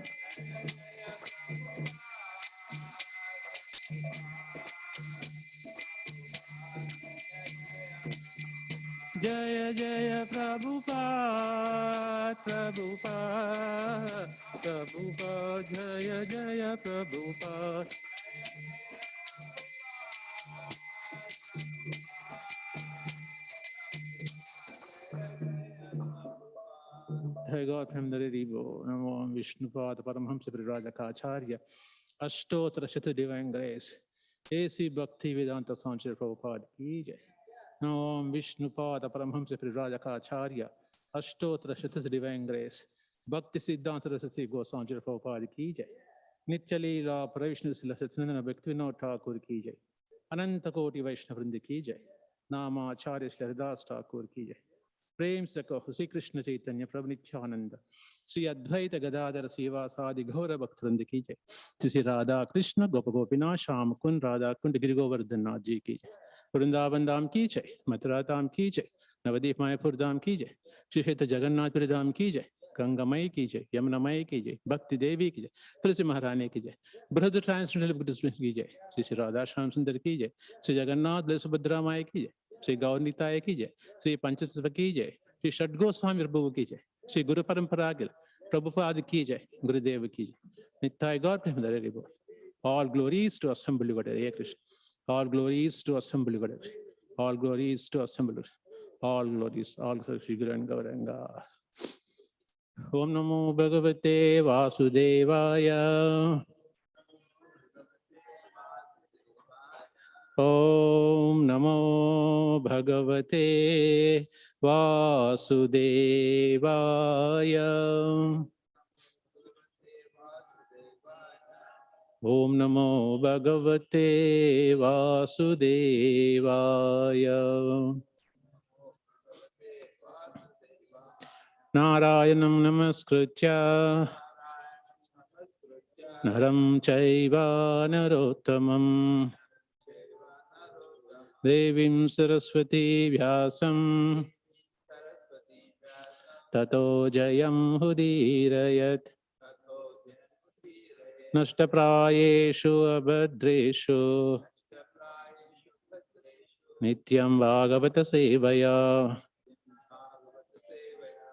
जय जय प्रभुपाद जय जय Prabhupada Jai God Himdaribo, Namo Vishnupada Paramhamsa Viradakacharya, Ashtotra Shata Divine Grace, A.C. Bhakti Vedanta Sanchar Prabhupada Ki Jai. Namo Vishnupada Paramhamsa Viradakacharya, Ashtotra Shata Divine Grace, Bhakti Siddhanta Saraswati Gosanchar Prabhupada Ki Jai. Nitya Leela Pravishnu Sila Satsandana Bhaktivinoda Thakur Ki Jai. अनंत कोटि वैष्णव वृंद की जय। नाम आचार्य श्री हरिदास ठाकुर की जय। प्रेम से कहो श्री कृष्ण चैतन्य प्रभु नित्यानंद श्री अद्वैत गदाधर श्रीवासादि घोर भक्त वृंद की जय। श्री राधा कृष्ण गोप गोपीनाथ श्याम कुंड राधा कुंड गिरि गोवर्धन नाथ जी की जय। वृंदावन धाम की जय। मथुरा धाम की जय। नवदीप मायापुर धाम की जय। श्री क्षेत्र जगन्नाथपुरी धाम की जय। गंगामयी की जय। यमुनामयी की जय। भक्ति देवी की जय। तुलसी महारानी की जय। बृहद ट्रांसलेशनल बुद्धिज्म की जय। श्री राधा श्याम सुंदर की जय। श्री जगन्नाथ सुभद्रा माई की जय। श्री गौरनीताय की जय। श्री पंचतत्व की जय। श्री षडगोस्वामी प्रभु की जय। श्री गुरु परंपरा प्रभुपाद की जय। गुरुदेव की जय। नित्य गौर प्रेम बोल। All glories to assemble Lord Hare Krishna. All glories to assemble Lord. All glories to assemble. All glories. All Shri Guru and Gauranga. Om Namo Bhagavate Vasudevaya. Om Namo Bhagavate Vasudevaya. Om Namo Bhagavate Vasudevaya. Narayanam Namaskritya Naram Chaiva Narottamam Devim Saraswati Vyasam Tato Jayam Hudirayat Nashtaprayeshu Abhadreshu Nityam Bhagavata Sevaya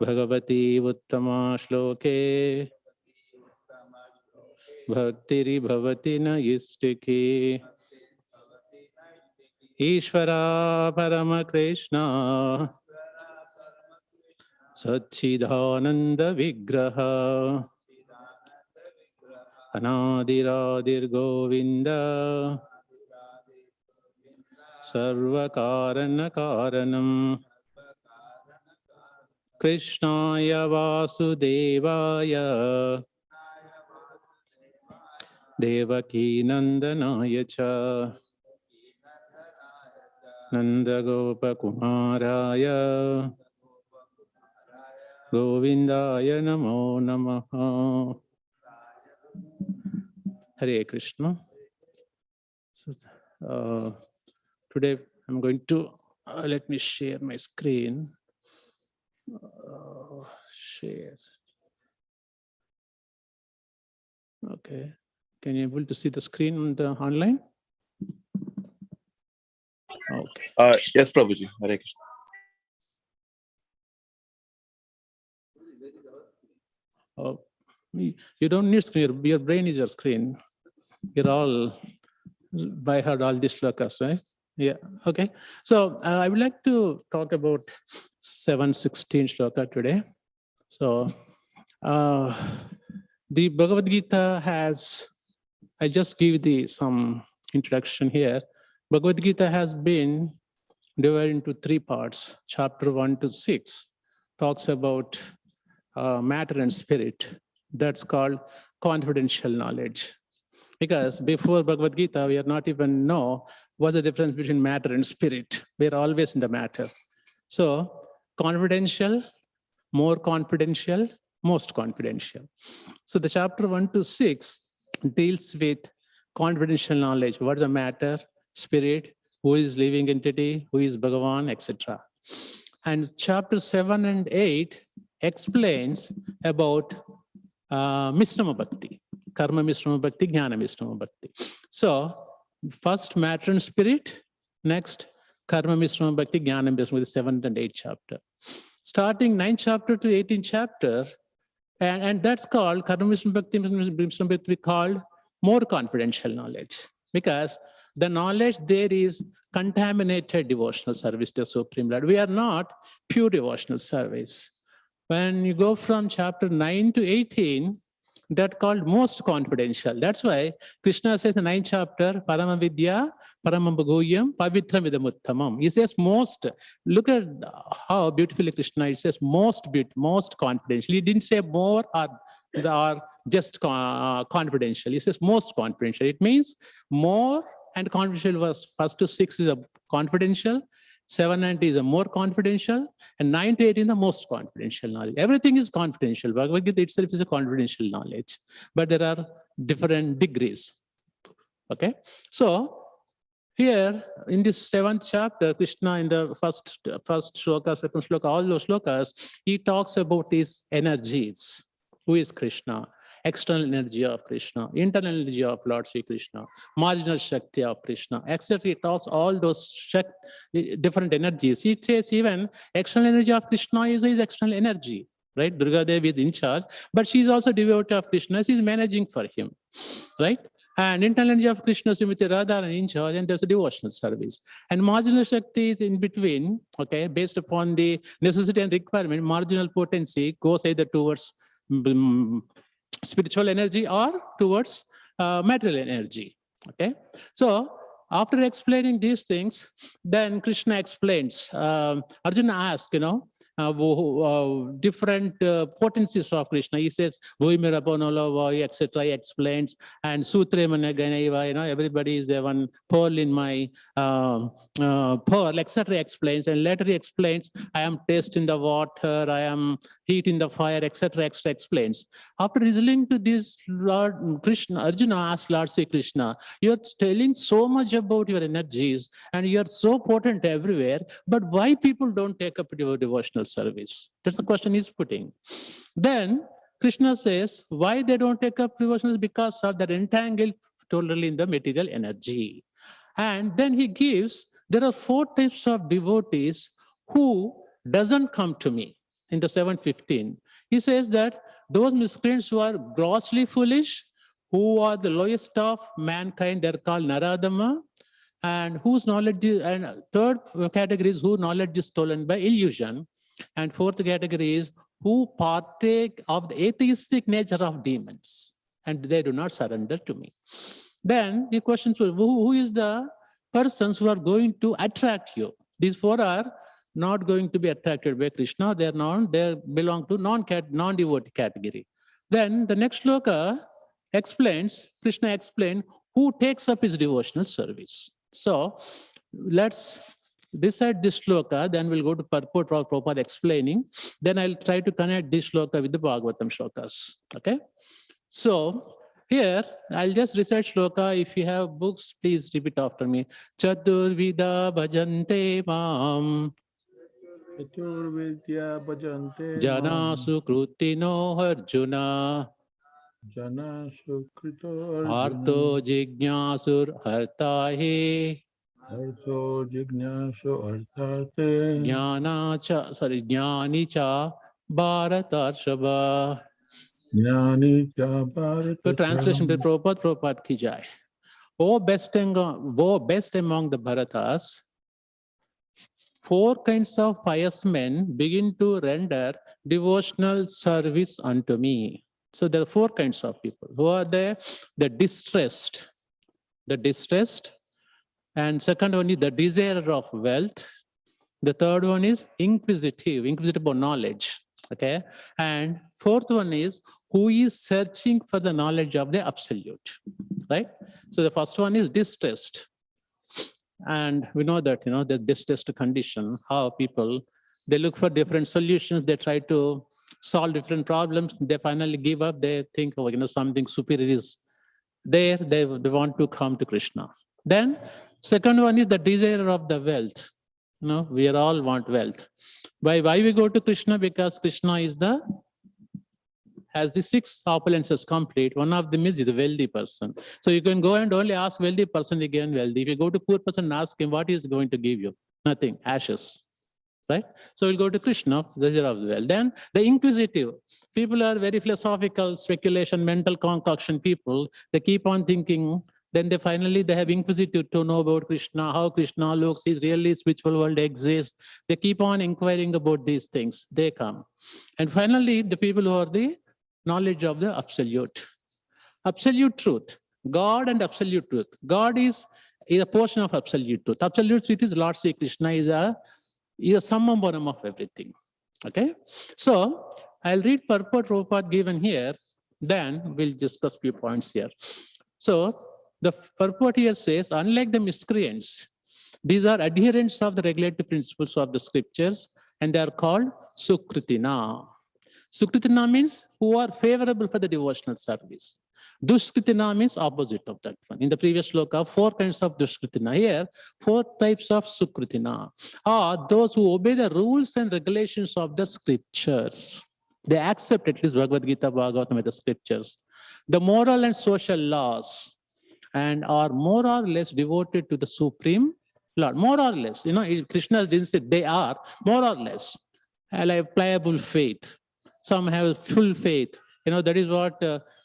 Bhagavati Uttama Shloke Bhaktiri Bhavati Na Yistiki Ishvara Parama Krishna Satchidananda Vigraha Anadiradir Govinda Sarvakarana Karanam Krishnaya Vasudevaya Devaki Nandanaya Cha Nanda Gopa Kumaraya Govindaya Namo Namaha. Hare Krishna. So, today I'm going to let me share my screen. Share. Okay. Can you able to see the screen on the online? Okay. Yes, Prabhuji. Hare Krishna. You don't need screen. Your brain is your screen. You're all by heart all these shlokas, right? Yeah. Okay. So I would like to talk about 716 shloka today. So the Bhagavad Gita has. I just give some introduction here. Bhagavad Gita has been divided into 3 parts. Chapter 1 to 6 talks about matter and spirit. That's called confidential knowledge. Because before Bhagavad Gita, we are not even know what's the difference between matter and spirit. We're always in the matter. So confidential, more confidential, most confidential. So the chapter 1 to 6 deals with confidential knowledge. What is the matter, spirit, who is living entity, who is Bhagavan, etc. And chapter 7 and 8 explains about Mishrama Bhakti, Karma Mishrama Bhakti, Jnana Mishrama Bhakti. So first matter and spirit, next Karma Mishrama Bhakti, Jnana Mishrama Bhakti, 7th and 8th chapter. Starting 9th chapter to 18th chapter, and that's called Karma Mishrama Bhakti, Mishrama Bhakti called more confidential knowledge, because the knowledge there is contaminated devotional service to Supreme Lord. We are not pure devotional service. When you go from chapter 9 to 18, that's called most confidential. That's why Krishna says in the 9th chapter, Parama Vidya, Paramam Bhaguyam, Pavitram Idamuttamam. He says most. Look at how beautifully Krishna, he says most confidential. He didn't say more or just confidential. He says most confidential. It means more and confidential was first to 6 is a confidential, 7 and 8 is a more confidential, and 9 to 8 is the most confidential knowledge. Everything is confidential. Bhagavad Gita itself is a confidential knowledge, but there are different degrees. Okay, so here in this 7th chapter, Krishna in the first shloka, second shloka, all those shlokas, he talks about these energies. Who is Krishna? External energy of Krishna, internal energy of Lord Sri Krishna, marginal Shakti of Krishna, etc. He talks all those different energies. He says even external energy of Krishna is his external energy, right? Durga Devi is in charge, but she is also devotee of Krishna. She is managing for him, right? And internal energy of Krishna, Srimati Radha are in charge, and there's a devotional service. And marginal Shakti is in between, okay, based upon the necessity and requirement. Marginal potency goes either towards spiritual energy or towards material energy, okay? So after explaining these things, then Krishna explains. Arjuna asks, different potencies of Krishna. He says, etc. He explains, and Sutre Managanaiva, everybody is the one pearl in my pearl, etc. explains, and later he explains, I am taste in the water, I am heat in the fire, etc. explains. After listening to this, Lord Krishna, Arjuna asked Lord Sri Krishna, you're telling so much about your energies, and you're so potent everywhere, but why people don't take up your devotional service? That's the question he's putting. Then Krishna says, why they don't take up devotional? Because of that entangled totally in the material energy. And then he gives, there are 4 types of devotees who doesn't come to me in the 7:15. He says that those miscreants who are grossly foolish, who are the lowest of mankind, they're called Naradama, and whose knowledge is, and third category is who knowledge is stolen by illusion, and fourth category is who partake of the atheistic nature of demons, and they do not surrender to me. Then the question is, who is the persons who are going to attract you? These 4 are not going to be attracted by Krishna. They belong to non-devotee category. Then the next shloka explains, Krishna explained who takes up his devotional service. So let's decide this shloka, then we'll go to purport of Prabhupada explaining. Then I'll try to connect this shloka with the Bhagavatam shlokas. Okay? So here, I'll just recite shloka. If you have books, please repeat after me. Chaturvida bhajante mam Chaturvidya bhajante jana sukrutino arjuna Jana Sukrito arto jignasur hartahe Artho Jignasho Artate jnani cha bharatarshabha. Jnani Cha Bharata. So translation by Prabhupada ki jai. O best among the Bharatas, 4 kinds of pious men begin to render devotional service unto me. So there are 4 kinds of people. Who are there? The distressed, and second one is the desirer of wealth. The third one is inquisitive about knowledge. Okay, and fourth one is who is searching for the knowledge of the absolute. Right. So the first one is distressed. And we know that, the distressed condition, how people, they look for different solutions, they try to solve different problems, they finally give up, they think, something superior is there, they want to come to Krishna. Then, second one is the desire of the wealth. We all want wealth. Why we go to Krishna? Because Krishna has the 6 opulences complete. One of them is a wealthy person. So you can go and only ask wealthy person again wealthy. If you go to poor person and ask him what he is going to give you, nothing, ashes, right? So we'll go to Krishna, desire of the wealth. Then the inquisitive. People are very philosophical, speculation, mental concoction people. They keep on thinking. Then they have inquisitive to know about Krishna, how Krishna looks, his really spiritual world exists. They keep on inquiring about these things. They come. And finally, the people who are the knowledge of the absolute truth, God and absolute truth. God is a portion of absolute truth. Absolute truth is Lord Sri Krishna is a summum bonum of everything. Okay, so I'll read purport Prabhupada given here. Then we'll discuss few points here. So The purport here says, unlike the miscreants, these are adherents of the regulatory principles of the scriptures, and they are called Sukritina. Sukritina means who are favorable for the devotional service. Dushkritina means opposite of that one. In the previous sloka, 4 kinds of Dushkritina. Here, 4 types of Sukritina are those who obey the rules and regulations of the scriptures. They accept at least Bhagavad Gita, Bhagavatam, the scriptures, the moral and social laws, and are more or less devoted to the Supreme Lord. More or less, Krishna didn't say they are, more or less. Like pliable faith. Some have full faith. That is what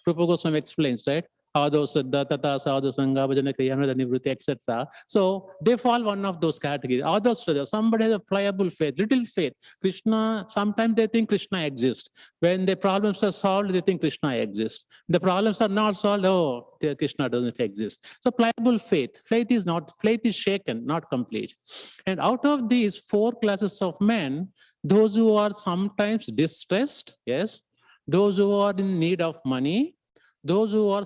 Rupa Goswami explains, right? Tata, Sadhu, Sangha, Bhajana, Kriyana, Nivruti, etc. So they fall one of those categories. Others, somebody has a pliable faith, little faith. Krishna, sometimes they think Krishna exists. When the problems are solved, they think Krishna exists. The problems are not solved, Krishna doesn't exist. So pliable faith. Faith is shaken, not complete. And out of these 4 classes of men, those who are sometimes distressed, yes, those who are in need of money, those who are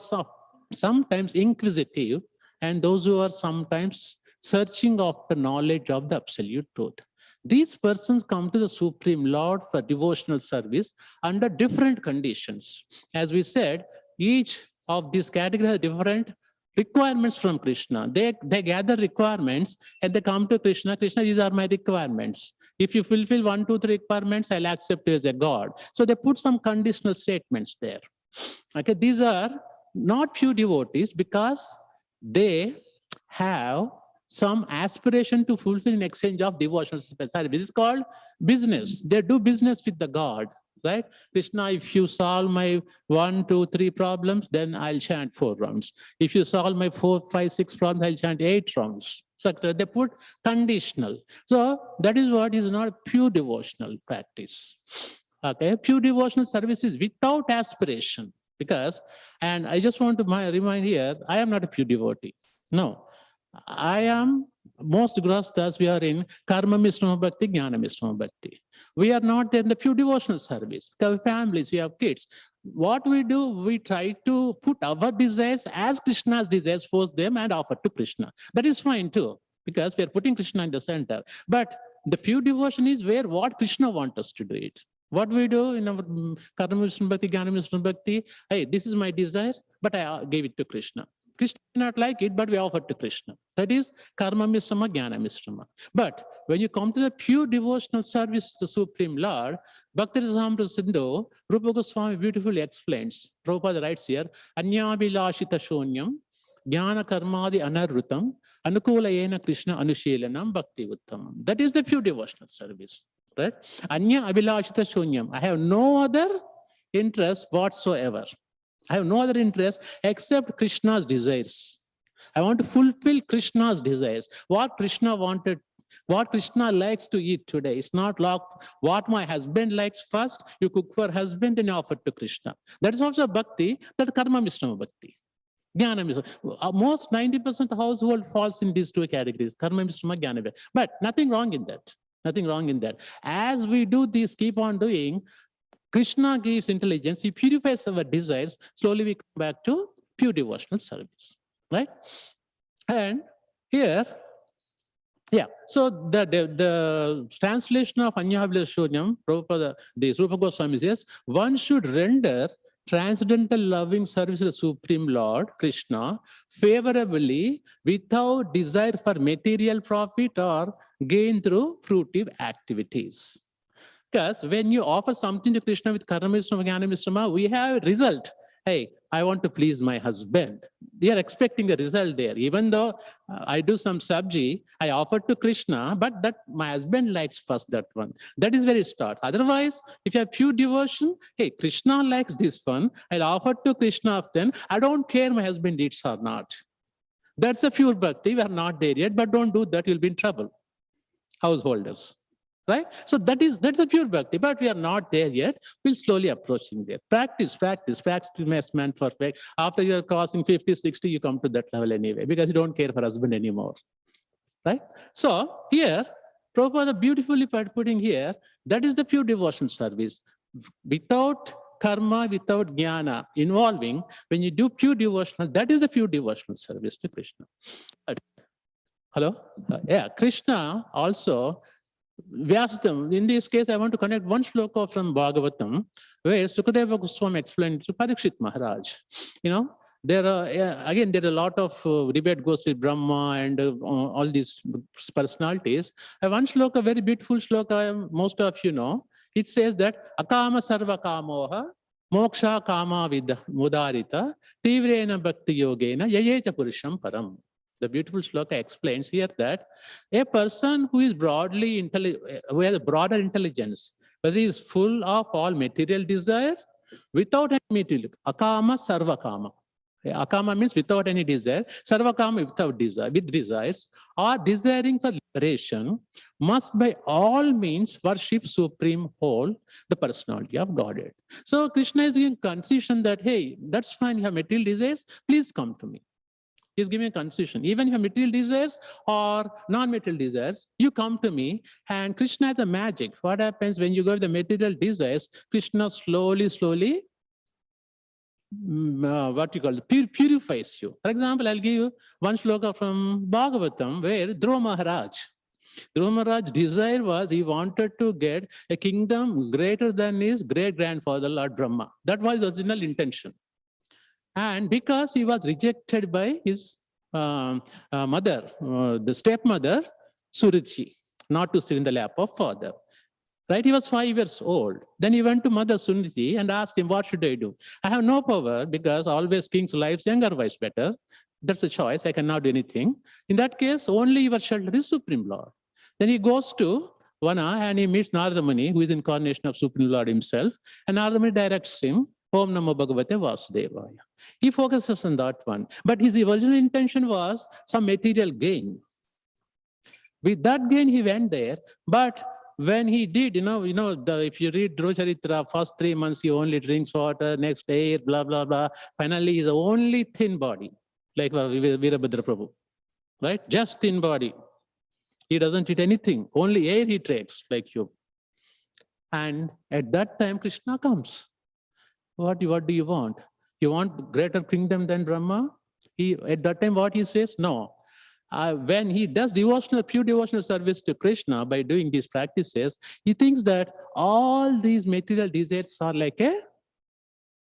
sometimes inquisitive, and those who are sometimes searching after knowledge of the absolute truth. These persons come to the Supreme Lord for devotional service under different conditions. As we said, each of these categories has different requirements from Krishna. They gather requirements and they come to Krishna. Krishna, these are my requirements. If you fulfill 1, 2, 3 requirements, I'll accept you as a God. So they put some conditional statements there. Okay, these are not pure devotees because they have some aspiration to fulfill in exchange of devotional service. This is called business. They do business with the God, right? Krishna, if you solve my 1, 2, 3 problems, then I'll chant 4 rounds. If you solve my 4, 5, 6 problems, I'll chant 8 rounds. So they put conditional. So that is what is not pure devotional practice. Okay, pure devotional service is without aspiration. Because, and I just want to remind here, I am not a pure devotee. No, I am, most grastas, we are in karma mishnama bhakti, jnana mishnama bhakti. We are not in the pure devotional service. We have families, we have kids. What we do, we try to put our desires as Krishna's desires, force them and offer to Krishna. That is fine too, because we are putting Krishna in the center. But the pure devotion is where what Krishna wants us to do it. What we do in our karma mishnama bhakti, jnana mishnama bhakti, hey, this is my desire, but I gave it to Krishna. Krishna did not like it, but we offer to Krishna. That is karma mishnama, jnana mishnama. But when you come to the pure devotional service to the Supreme Lord, Bhakti Rasamrita Sindhu, Rupa Goswami beautifully explains. Prabhupada writes here, Anyabhilashita shonyam, jnana karmadi anarrutam, anukulayena Krishna anushelanam bhakti uttamam. That is the pure devotional service. Right? Anya abhilashita shunyam. I have no other interest whatsoever. I have no other interest except Krishna's desires. I want to fulfill Krishna's desires. What Krishna wanted, what Krishna likes to eat today. It's not like what my husband likes first. You cook for husband and you offer to Krishna. That is also bhakti, that karma mishnama bhakti. Jnana mishnama. Most 90% of household falls in these 2 categories, karma mishnama, jnana mishnama. But nothing wrong in that. Nothing wrong in that. As we do this, keep on doing, Krishna gives intelligence, he purifies our desires, slowly we come back to pure devotional service, right? And here, yeah, so the translation of Anyabhila Shunyam, Prabhupada, the Rupa Goswami says, one should render transcendental loving service to the Supreme Lord, Krishna, favorably without desire for material profit or gain through fruitive activities. Because when you offer something to Krishna with karma mishnama, jnana mishnama, we have a result. Hey, I want to please my husband. They are expecting the result there. Even though I do some sabji, I offer to Krishna, but that my husband likes first that one. That is where it starts. Otherwise, if you have pure devotion, hey, Krishna likes this one, I'll offer to Krishna often. I don't care my husband eats or not. That's a pure bhakti. We are not there yet, but don't do that. You'll be in trouble. Householders. Right? So that's a pure bhakti, but we are not there yet. We'll slowly approaching there. Practice makes man perfect. After you're crossing 50, 60, you come to that level anyway, because you don't care for husband anymore. Right? So here, Prabhupada beautifully putting here, that is the pure devotion service. Without karma without jnana involving, when you do pure devotional, that is the pure devotional service to Krishna. Hello? Yeah, Krishna also, Vyasdam, in this case, I want to connect one shloka from Bhagavatam, where Sukadeva Goswami explained to Parikshit Maharaj. There are, again, there are a lot of debate goes with Brahma and all these personalities. I have one shloka, very beautiful shloka, most of you know. It says that Akama Sarva Kamoha Moksha Kama Mudarita Tivrena Bhakti Yogena Yayecha Purusham Param. The beautiful shloka explains here that a person who is broadly who has a broader intelligence, but he is full of all material desire, without any material, akama sarva kama. Akama means without any desire, sarva kama without desire, with desires, or desiring for liberation, must by all means worship supreme whole, the personality of Godhead. So Krishna is giving concession that, hey, that's fine, you have material desires, please come to me. He's giving a concession. Even if you have material desires or non-material desires, you come to me. And Krishna has a magic. What happens when you go with the material desires? Krishna slowly, purifies you. For example, I'll give you one shloka from Bhagavatam where Dhruva Maharaj's desire was he wanted to get a kingdom greater than his great-grandfather, Lord Brahma. That was his original intention. And because he was rejected by his mother, the stepmother, Suruchi, not to sit in the lap of father. Right? He was 5 years old. Then he went to Mother Suniti and asked him, what should I do? I have no power because always king's lives, younger wives better. That's a choice. I cannot do anything. In that case, only your shelter is Supreme Lord. Then he goes to Vana and he meets Narada Muni, who is incarnation of Supreme Lord himself. And Narada Muni directs him, Om Namo Bhagavate Vasudevaya. He focuses on that one. But his original intention was some material gain. With that gain, he went there. But when he did, if you read Dhruva Charitra, first 3 months, he only drinks water, next air, blah, blah, blah. Finally, he's only thin body, like Veerabhadra Prabhu, right? Just thin body. He doesn't eat anything. Only air he takes, like you. And at that time, Krishna comes. What do you want? You want greater kingdom than Brahma? At that time, what he says? No. When he does pure devotional service to Krishna by doing these practices, he thinks that all these material desires are like a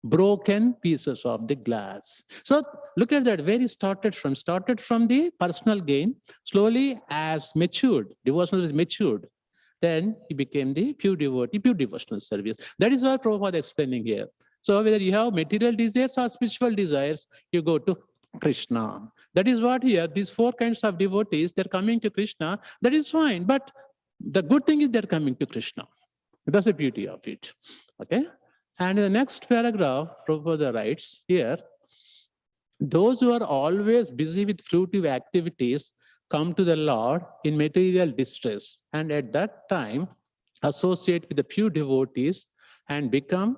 broken pieces of the glass. So look at that, where he started from the personal gain, slowly as matured, devotional is matured, then he became the pure devotee, pure devotional service. That is what Prabhupada is explaining here. So whether you have material desires or spiritual desires, you go to Krishna. That is what here, these 4 kinds of devotees, they're coming to Krishna. That is fine, but the good thing is they're coming to Krishna. That's the beauty of it. Okay? And in the next paragraph, Prabhupada writes here, those who are always busy with fruitive activities come to the Lord in material distress, and at that time associate with the pure devotees and become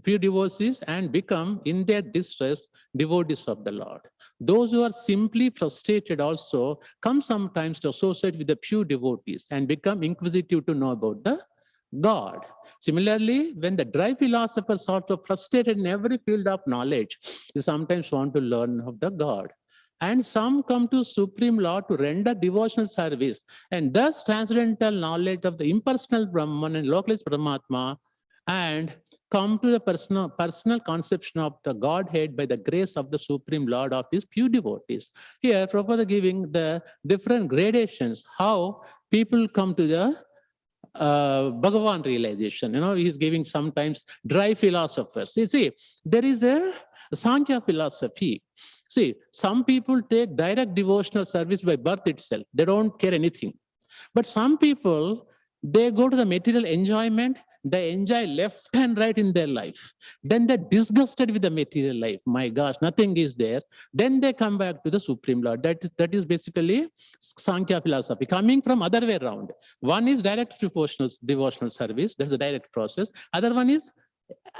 pure devotees and become in their distress devotees of the Lord. Those who are simply frustrated also come sometimes to associate with the pure devotees and become inquisitive to know about the God. Similarly, when the dry philosopher sort of frustrated in every field of knowledge, they sometimes want to learn of the God. And some come to Supreme Lord to render devotional service, and thus transcendental knowledge of the impersonal Brahman and localized Paramatma, and come to the personal conception of the Godhead by the grace of the Supreme Lord of his pure devotees. Here, Prabhupada giving the different gradations, how people come to the Bhagavan realization. He's giving sometimes dry philosophers. See, there is a Sankhya philosophy. See, some people take direct devotional service by birth itself. They don't care anything. But some people, they go to the material enjoyment, they enjoy left and right in their life. Then they're disgusted with the material life. My gosh, nothing is there. Then they come back to the Supreme Lord. That is basically Sankhya philosophy, coming from other way around. One is direct devotional service, that's the direct process. Other one is,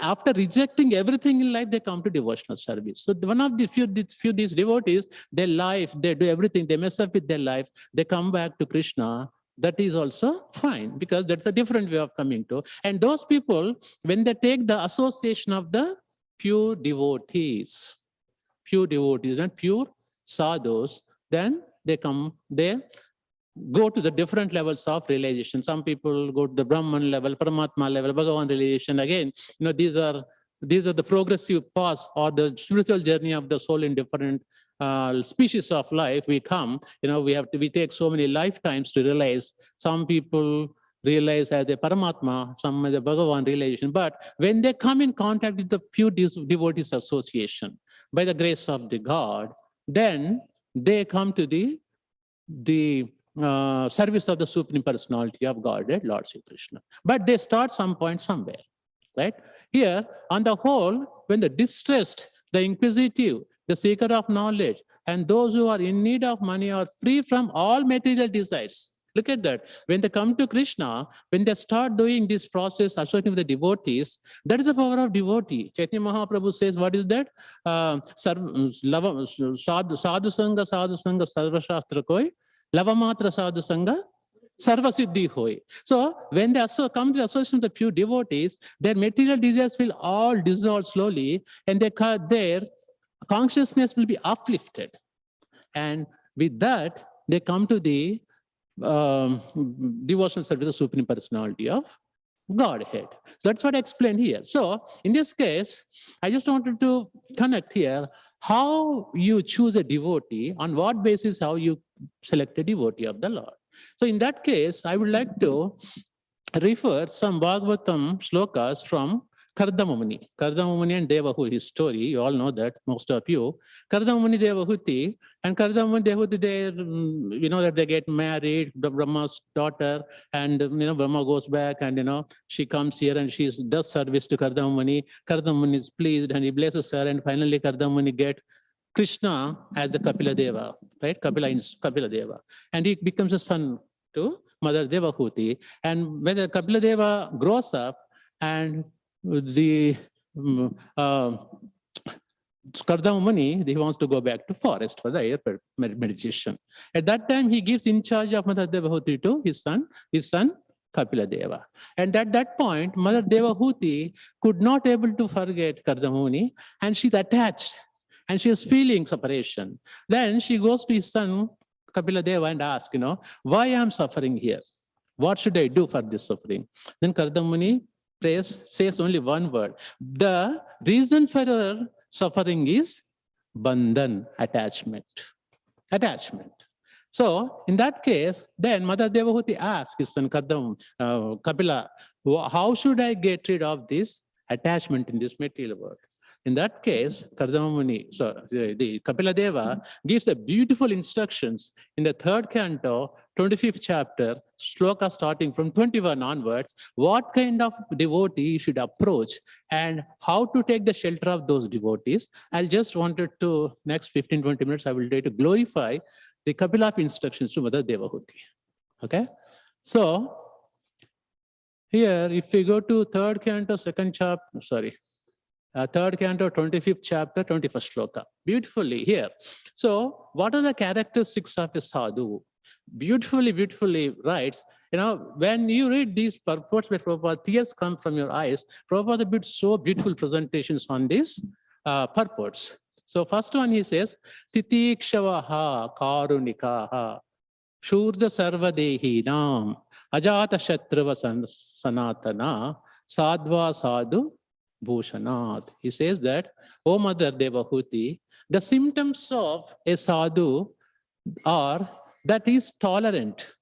after rejecting everything in life, they come to devotional service. So one of the few these devotees, their life, they do everything, they mess up with their life, they come back to Krishna that is also fine, because that's a different way of coming to. And those people, when they take the association of the pure devotees and pure sadhus, then they go to the different levels of realization. Some people go to the Brahman level, Paramatma level, Bhagavan realization. Again, these are the progressive paths or the spiritual journey of the soul in different species of life. We come, we take so many lifetimes to realize. Some people realize as a Paramatma, some as a Bhagavan realization. But when they come in contact with the pure devotees association, by the grace of the God, then they come to the service of the Supreme Personality of Godhead, Lord Sri Krishna. But they start some point somewhere, right? Here, on the whole, when the distressed, the inquisitive, the seeker of knowledge, and those who are in need of money are free from all material desires. Look at that. When they come to Krishna, when they start doing this process associated with the devotees, that is the power of devotee. Chaitanya Mahaprabhu says, what is that? Sadhu Sangha, Sarva Shastra Koi, Lavamatra Sadhu Sangha, Sarva Siddhi Hoi. So when they come to the association of the pure devotees, their material desires will all dissolve slowly, and their consciousness will be uplifted. And with that, they come to the devotional service of the Supreme Personality of Godhead. That's what I explained here. So in this case, I just wanted to connect here how you choose a devotee, on what basis how you select a devotee of the Lord. So in that case, I would like to refer some Bhagavatam slokas from Kardamamuni. Kardamamuni and Devahuti, his story, you all know that, most of you. Kardamamuni Devahuti, and Kardamamuni Devahuti, that they get married, the Brahma's daughter, and Brahma goes back, and she comes here and she does service to Kardamamuni. Kardamamuni is pleased and he blesses her, and finally Kardamamuni get Krishna as the Kapila Deva, right? Kapila Deva. And he becomes a son to Mother Devahuti. And when the Kapila Deva grows up, and the Kardamamuni, he wants to go back to forest for the air meditation. At that time, he gives in charge of Mother Devahuti to his son Kapila Deva. And at that point, Mother Devahuti could not able to forget Kardamamuni, and she's attached, and she is feeling separation. Then she goes to his son Kapila Deva and asks, why I'm suffering here? What should I do for this suffering? Then Kardamamuni says only one word. The reason for her suffering is bandhan, attachment. So in that case, then Mother Devahuti asks his son Kapila, how should I get rid of this attachment in this material world? In that case, the Kapila Deva gives a beautiful instructions in the 3rd canto, 25th chapter, sloka starting from 21 onwards, what kind of devotee you should approach and how to take the shelter of those devotees. I just wanted to, next 15-20 minutes, I will try to glorify the Kapila instructions to Mother Devahuti. Okay? So, here, if we go to 3rd canto, 2nd chapter, 3rd canto, 25th chapter, 21st sloka. Beautifully here. So what are the characteristics of a sadhu? Beautifully writes, when you read these purports by Prabhupada, tears come from your eyes. Prabhupada did so beautiful presentations on these purports. So first one he says, Titikshavaha karunikaha shurda sarvadehinam ajata shatrava sanatana sadva sadhu Bhushanat. He says that, O Mother Devahuti, the symptoms of a sadhu are that he is tolerant,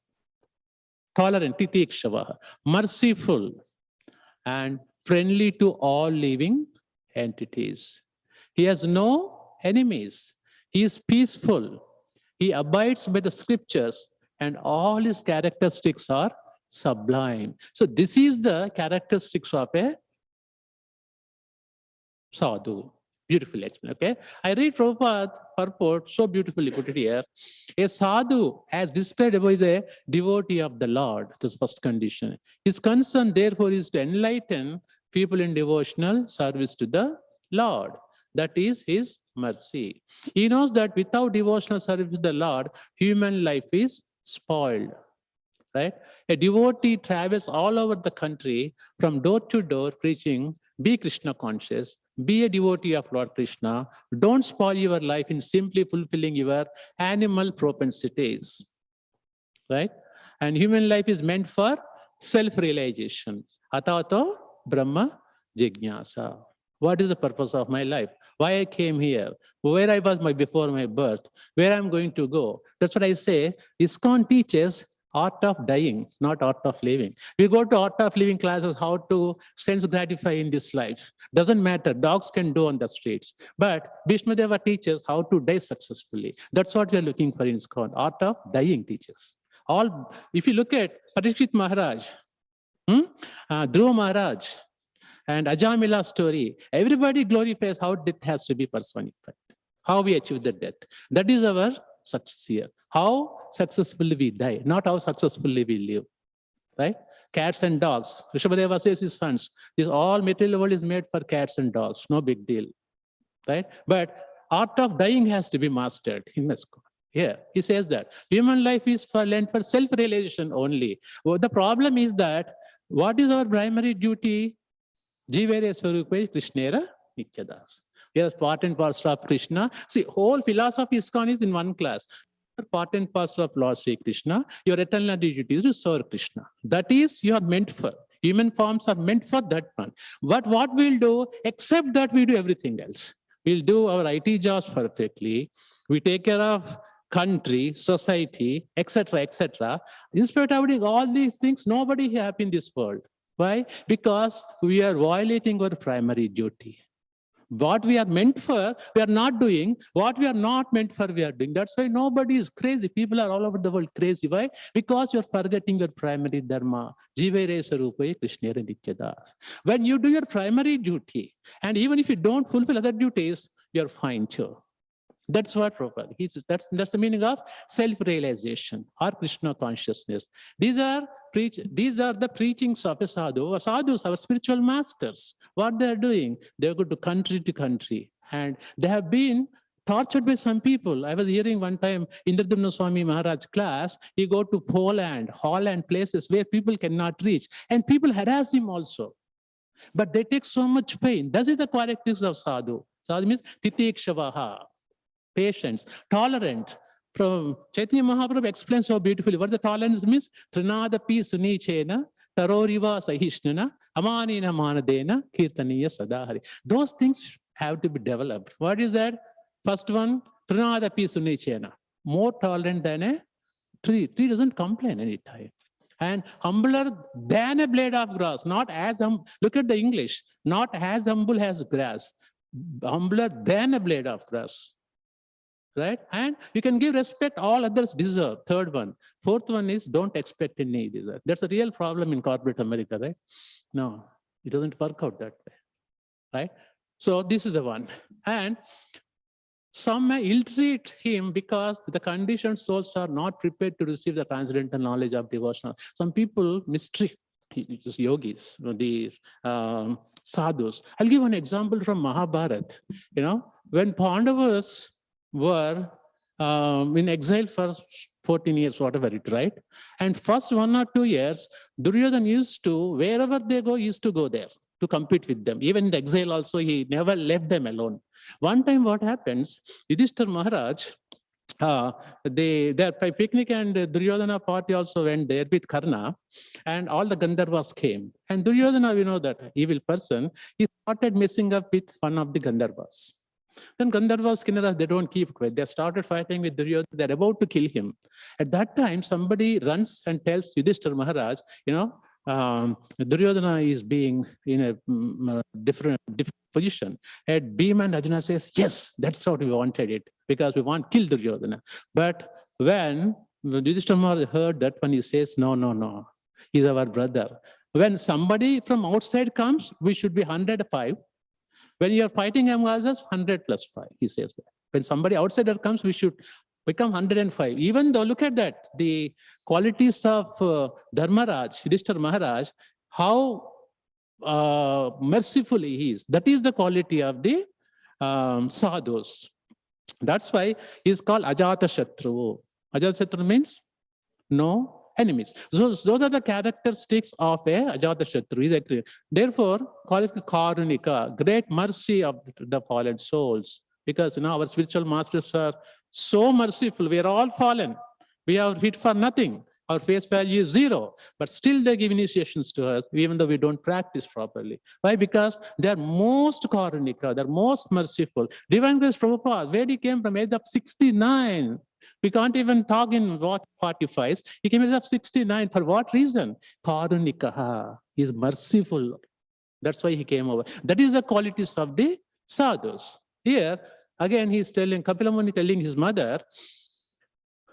titikshava, merciful, and friendly to all living entities. He has no enemies. He is peaceful. He abides by the scriptures, and all his characteristics are sublime. So this is the characteristics of a sadhu. Beautifully explained. Okay. I read Prabhupada's purport, so beautifully put it here. A sadhu, as described above, is a devotee of the Lord. This is first condition. His concern, therefore, is to enlighten people in devotional service to the Lord. That is his mercy. He knows that without devotional service to the Lord, human life is spoiled. right? A devotee travels all over the country from door to door preaching, be Krishna conscious, be a devotee of Lord Krishna. Don't spoil your life in simply fulfilling your animal propensities, right? And human life is meant for self-realization. Atato Brahma Jignasa. What is the purpose of my life? Why I came here? Where I was before my birth? Where I'm going to go? That's what I say. ISKCON teaches art of dying, not art of living. We go to art of living classes, how to sense gratify in this life. Doesn't matter. Dogs can do on the streets. But Vishnudeva teaches how to die successfully. That's what we are looking for in ISKCON. Art of dying teaches. All, if you look at Parikshit Maharaj, Dhruva Maharaj, and Ajamila story, everybody glorifies how death has to be personified, how we achieve the death. That is our success here. How successfully we die, not how successfully we live, right? Cats and dogs. Rishabhadeva says his sons, this all material world is made for cats and dogs, no big deal, right? But art of dying has to be mastered in ISKCON. Here, he says that human life is lent for self-realization only. Well, the problem is that what is our primary duty? Jivere Swarupe Krishnera Nityadas. We are part and parcel of Krishna. See, whole philosophy ISKCON is in one class. Part and parcel of Lord Sri Krishna. Your eternal duty is to serve Krishna. That is, you are meant for. Human forms are meant for that one. But what we'll do, except that we do everything else. We'll do our IT jobs perfectly. We take care of country, society, etc., etc. In spite of doing all these things, nobody is happy in this world. Why? Because we are violating our primary duty. What we are meant for, we are not doing. What we are not meant for, we are doing. That's why nobody is crazy. People are all over the world crazy. Why? Because you're forgetting your primary dharma. Jivere Sarupai Krishnera Nityadas. When you do your primary duty, and even if you don't fulfill other duties, you're fine too. That's what Prabhupada. That's the meaning of self-realization or Krishna consciousness. These are the preachings of a sadhu. Sadhus, our spiritual masters. What they are doing, they go to country, and they have been tortured by some people. I was hearing one time Indradumna Swami Maharaj class. He go to Poland, Holland, places where people cannot reach, and people harass him also. But they take so much pain. That is the characteristics of sadhu. Sadhu means titikshavaha. Patience, tolerant. From Chaitanya Mahaprabhu explains so beautifully what the tolerance means. Trinada pi sunichena, taroriva sahishnana, amanina manadena, kirtaniya sadahari. Those things have to be developed. What is that? First one, Trinada pi sunichena. More tolerant than a tree. Tree doesn't complain anytime. And humbler than a blade of grass. Not as look at the English. Not as humble as grass. Humbler than a blade of grass. Right? And you can give respect all others deserve. Third one. Fourth one is don't expect any deserve. That's a real problem in corporate America, right? No, it doesn't work out that way, right? So this is the one. And some may ill-treat him because the conditioned souls are not prepared to receive the transcendental knowledge of devotion. Some people mistreat just yogis, the sadhus. I'll give an example from Mahabharata. When Pandavas were in exile for 14 years, whatever it, right? And first 1 or 2 years, Duryodhana used to, wherever they go, used to go there to compete with them. Even in the exile also, he never left them alone. One time what happens, Yudhishthira Maharaj, their picnic and Duryodhana party also went there with Karna, and all the Gandharvas came. And Duryodhana, we know that evil person, he started messing up with one of the Gandharvas. Then Gandharvas, Kinnaras, they don't keep quiet. They started fighting with Duryodhana. They're about to kill him. At that time, somebody runs and tells Yudhishthira Maharaj, Duryodhana is being in a different position. And Bhima and Arjuna says, yes, that's what we wanted it, because we want to kill Duryodhana. But when Yudhishthira Maharaj heard that one, he says, no, he's our brother. When somebody from outside comes, we should be 105. When you are fighting among us, 100 plus 5, he says that. When somebody outsider comes, we should become 105. Even though, look at that, the qualities of Dharmaraj, Yudhishthira Maharaj, how mercifully he is. That is the quality of the sadhus. That's why he is called Ajata Shatru. Ajata Shatru means no enemies. So those are the characteristics of a Ajatashatru. Therefore, call it Karunika, great mercy of the fallen souls. Because our spiritual masters are so merciful. We are all fallen. We are fit for nothing. Our face value is 0, but still they give initiations to us, even though we don't practice properly. Why? Because they are most Karunika, they're most merciful. Divine Grace Prabhupada, where he came from, age of 69. We can't even talk in what 45. He came at age of 69. For what reason? Karunika. He is merciful. That's why he came over. That is the qualities of the sadhus. Here, again, he's telling, Kapila Muni telling his mother,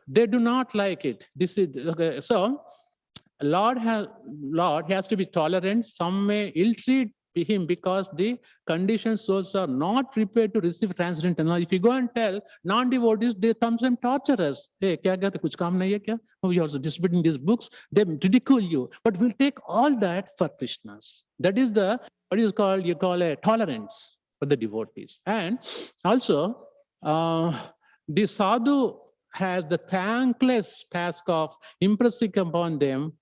they do not like it. This is okay. So, Lord has to be tolerant. Some may ill-treat him because the conditioned souls are not prepared to receive transcendental knowledge. If you go and tell non-devotees, they sometimes torture us. Hey, kya kya, kuch kaam nahi hai kya? We are also distributing these books. They ridicule you. But we'll take all that for Krishna's. That is the, what is called, you call a tolerance for the devotees. And also, the sadhu has the thankless task of impressing upon them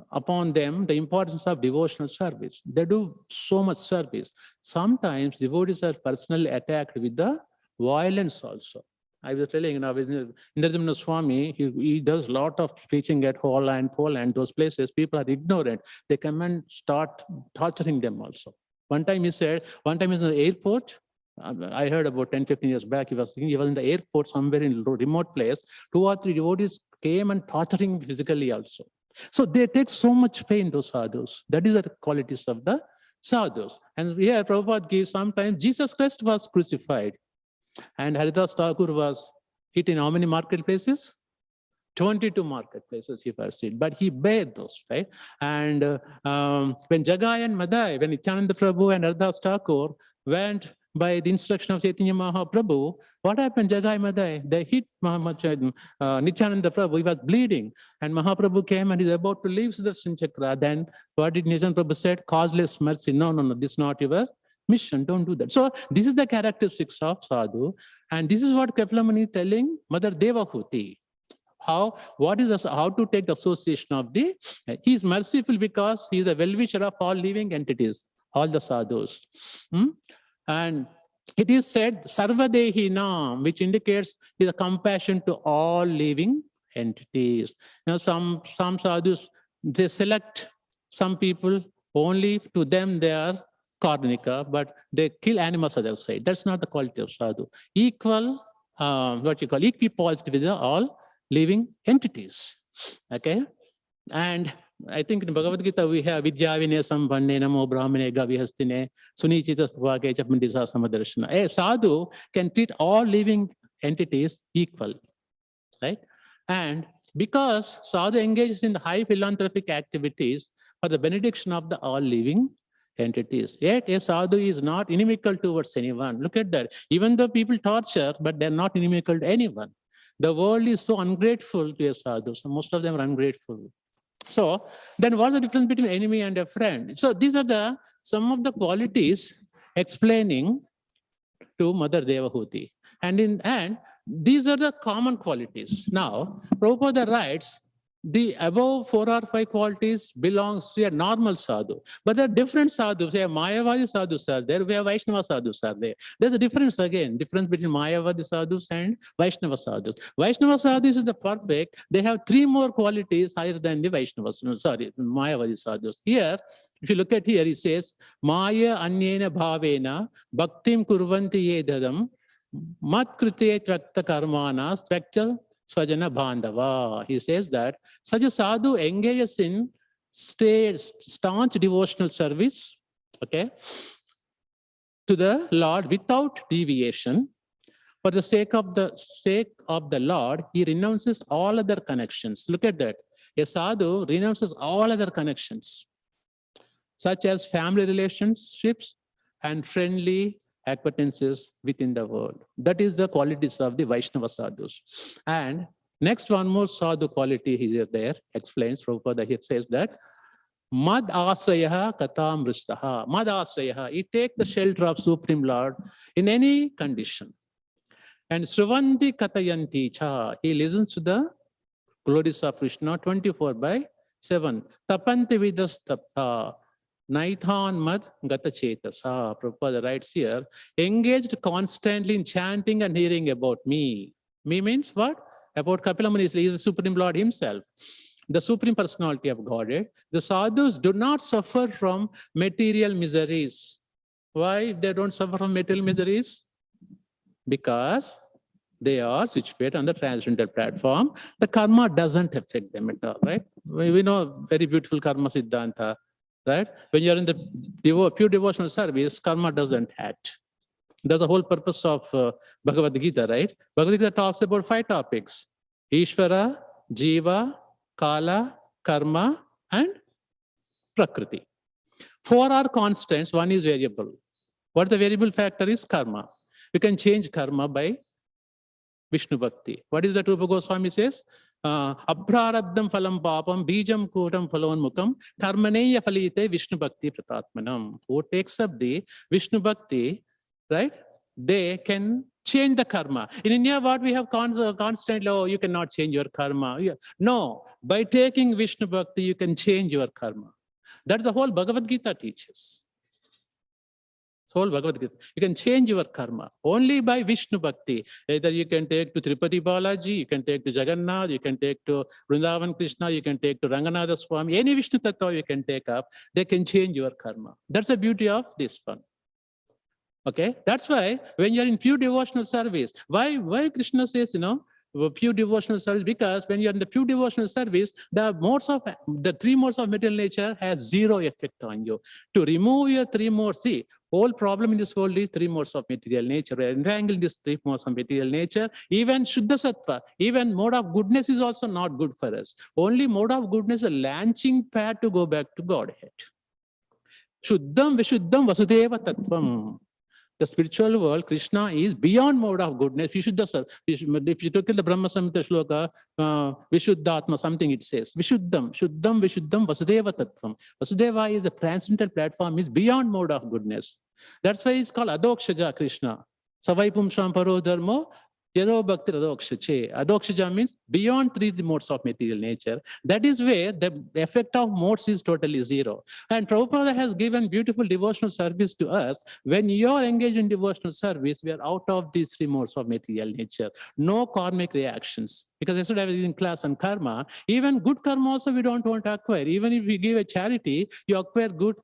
the importance of devotional service. They do so much service. Sometimes devotees are personally attacked with the violence also. I was telling, Indrajamna Swami, he does a lot of preaching at Holland, Poland, those places. People are ignorant. They come and start torturing them also. One time he said, one time he's in the airport. I heard about 10, 15 years back, he was in the airport somewhere in a remote place. 2 or 3 devotees came and torturing him physically also. So they take so much pain, those sadhus. That is the qualities of the sadhus. And here Prabhupada gives sometimes Jesus Christ was crucified. And Haridas Thakur was hit in how many marketplaces? 22 marketplaces he pursued, but he bared those, right? And when Jagai and Madai, when Nityananda Prabhu and Haridas Thakur went by the instruction of Chaitanya Mahaprabhu, what happened, Jagai Madai? They hit Nityananda Prabhu, he was bleeding. And Mahaprabhu came and he's about to leave Sudarshan Chakra. Then what did Nityananda Prabhu said? Causeless mercy. No, this is not your mission. Don't do that. So this is the characteristics of sadhu. And this is what Kapila Muni is telling Mother Devahuti. How to take the association of the, he is merciful because he is a well-wisher of all living entities, all the sadhus. And it is said, Sarvadehinam, which indicates the compassion to all living entities. Some sadhus, they select some people, only to them they are Karnika, but they kill animals other side. That's not the quality of sadhu. Equal, equipoised with all living entities. Okay? And I think in Bhagavad Gita we have Vidya Vinayasam Vanne Namo Brahmane Gavihastine Sunichita Svage Chapandisa Samadarshana. A sadhu can treat all living entities equal, right? And because sadhu engages in the high philanthropic activities for the benediction of the all living entities, yet a sadhu is not inimical towards anyone. Look at that. Even though people torture, but they're not inimical to anyone. The world is so ungrateful to a sadhu. So most of them are ungrateful. So then what's the difference between enemy and a friend? So these are some of the qualities explaining to Mother Devahuti. And these are the common qualities. Now, Prabhupada writes, the above 4 or 5 qualities belongs to a normal sadhu. But there are different sadhus. There are Mayavadi sadhus are there. We have Vaishnava sadhus are there. There's a difference again, difference between Mayavadi sadhus and Vaishnava sadhus. Vaishnava sadhus is the perfect. They have 3 more qualities higher than the Vaishnavas. Mayavadi sadhus. Here, if you look at here, he says, Maya anyena bhavena bhaktim kurvanti ye dadam mat krite tvakta karmana spectral Swajana Bandhava. He says that such a sadhu engages in staunch devotional service, okay, to the Lord without deviation. For the sake of the Lord, he renounces all other connections. Look at that. A sadhu renounces all other connections, such as family relationships and friendly acquaintances within the world. That is the qualities of the Vaishnava sadhus. And next one more sadhu quality is there, explains Prabhupada. He says that Mad asrayaha katam ristaha. Mad asrayaha. He takes the shelter of Supreme Lord in any condition. And Srivanti katayanti cha. He listens to the Glories of Krishna, 24/7. Tapanti vidas tapta. Naithan mad gata chetasa. Prabhupada writes here, engaged constantly in chanting and hearing about me. Me means what? About Kapila Muni. He is the Supreme Lord himself, the Supreme Personality of Godhead. The sadhus do not suffer from material miseries. Why they don't suffer from material miseries? Because they are situated on the transcendental platform. The karma doesn't affect them at all, right? We know very beautiful karma siddhanta. Right? When you're in the pure devotional service, karma doesn't hatch. That's the whole purpose of Bhagavad Gita, right? Bhagavad Gita talks about 5 topics: Ishvara, Jiva, Kala, Karma, and Prakriti. 4 are constants, 1 is variable. What the variable factor is? Karma. We can change karma by Vishnu Bhakti. What is that Rupa Goswami says? Abrarabdam phalam papam bijam kotam phalonmukam karmaneya phalite Vishnu Bhakti pratatmanam. Who takes up the Vishnu Bhakti, right? They can change the karma. In India, what we have constantly, oh, you cannot change your karma. No, by taking Vishnu Bhakti, you can change your karma. That's the whole Bhagavad Gita teaches. Whole Bhagavad Gita. You can change your karma only by Vishnu Bhakti. Either you can take to Tirupati Balaji, you can take to Jagannath, you can take to Vrindavan Krishna, you can take to Ranganatha Swami, any Vishnu Tattva you can take up, they can change your karma. That's the beauty of this one. Okay, that's why when you're in pure devotional service, why Krishna says, pure devotional service? Because when you're in the pure devotional service, the 3 modes of material nature has 0 effect on you. To remove your 3 modes, see, whole problem in this world is 3 modes of material nature. We're entangled in this 3 modes of material nature. Even Shuddha Sattva, even mode of goodness is also not good for us. Only mode of goodness is a launching pad to go back to Godhead. Shuddham Vishuddham Vasudeva Tattvam. The spiritual world, Krishna is beyond mode of goodness. If you took in the Brahma Samhita shloka, Vishuddhatma, something it says. Vishuddham, Shuddham, Vishuddham, Vasudeva Tattvam. Vasudeva is a transcendental platform, is beyond mode of goodness. That's why it's called Adokshaja Krishna. Savaipum Shamparo Dharmo, Yado Bhakti Adokshache. Adokshaja means beyond 3 modes of material nature. That is where the effect of modes is totally 0. And Prabhupada has given beautiful devotional service to us. When you are engaged in devotional service, we are out of these 3 modes of material nature. No karmic reactions. Because yesterday I was in class on karma. Even good karma also we don't want to acquire. Even if we give a charity, you acquire good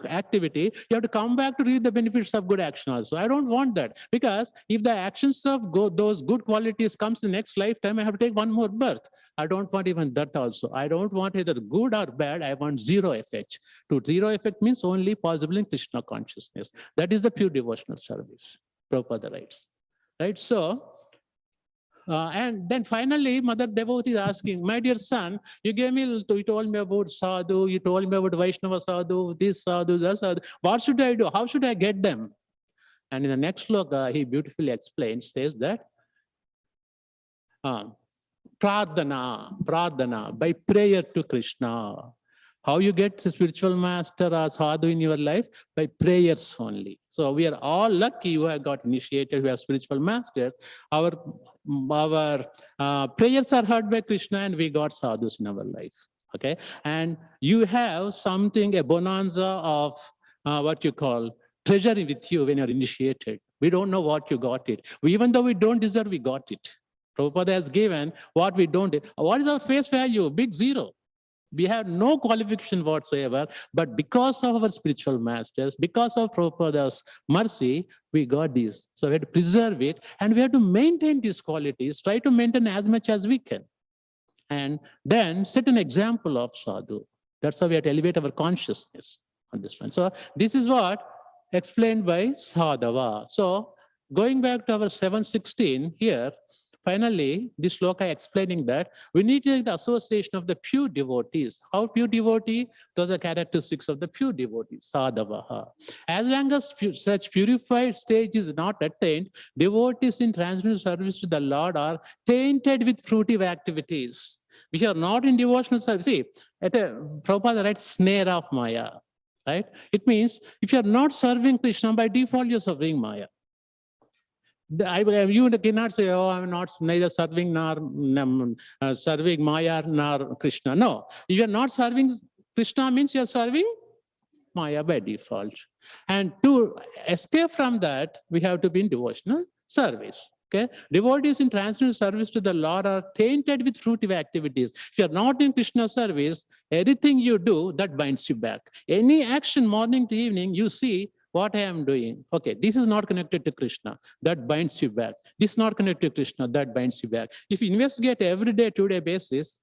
activity, you have to come back to reap the benefits of good action also. I don't want that, because if the actions of those good qualities comes in the next lifetime, I have to take 1 more birth. I don't want even that also. I don't want either good or bad. I want 0 effect. To 0 effect means only possible in Krishna consciousness. That is the pure devotional service, Prabhupada writes. Right? So, and then finally, Mother Devotee is asking, my dear son, you told me about sadhu, you told me about Vaishnava sadhu, this sadhu, that sadhu. What should I do? How should I get them? And in the next sloka, he beautifully explains, says that, pradhana, by prayer to Krishna. How you get a spiritual master or sadhu in your life? By prayers only. So we are all lucky who have got initiated, who have spiritual masters. Our prayers are heard by Krishna and we got sadhus in our life. Okay, and you have something, a bonanza of what you call treasure with you when you're initiated. We don't know what you got it. Even though we don't deserve, we got it. Prabhupada has given what we don't. What is our face value? Big 0. We have no qualification whatsoever, but because of our spiritual masters, because of Prabhupada's mercy, we got this. So we have to preserve it, and we have to maintain these qualities, try to maintain as much as we can. And then set an example of sadhu. That's how we have to elevate our consciousness on this one. So this is what explained by Sadhava. So going back to our 716 here, finally, this sloka explaining that we need to take the association of the pure devotees. How pure devotee? Those are characteristics of the pure devotees, sadhavaha. As long as such purified stage is not attained, devotees in transcendental service to the Lord are tainted with fruitive activities. We are not in devotional service. See, Prabhupada writes snare of Maya, right? It means if you are not serving Krishna, by default you're serving Maya. You cannot say, oh, I'm not neither serving nor serving Maya nor Krishna. No, if you're not serving Krishna means you're serving Maya by default. And to escape from that, we have to be in devotional service. Okay, devotees in transcendental service to the Lord are tainted with fruitive activities. If you're not in Krishna service, everything you do, that binds you back. Any action morning to evening, you see what I am doing. Okay, this is not connected to Krishna, that binds you back. This is not connected to Krishna, that binds you back. If you investigate every day, two-day basis,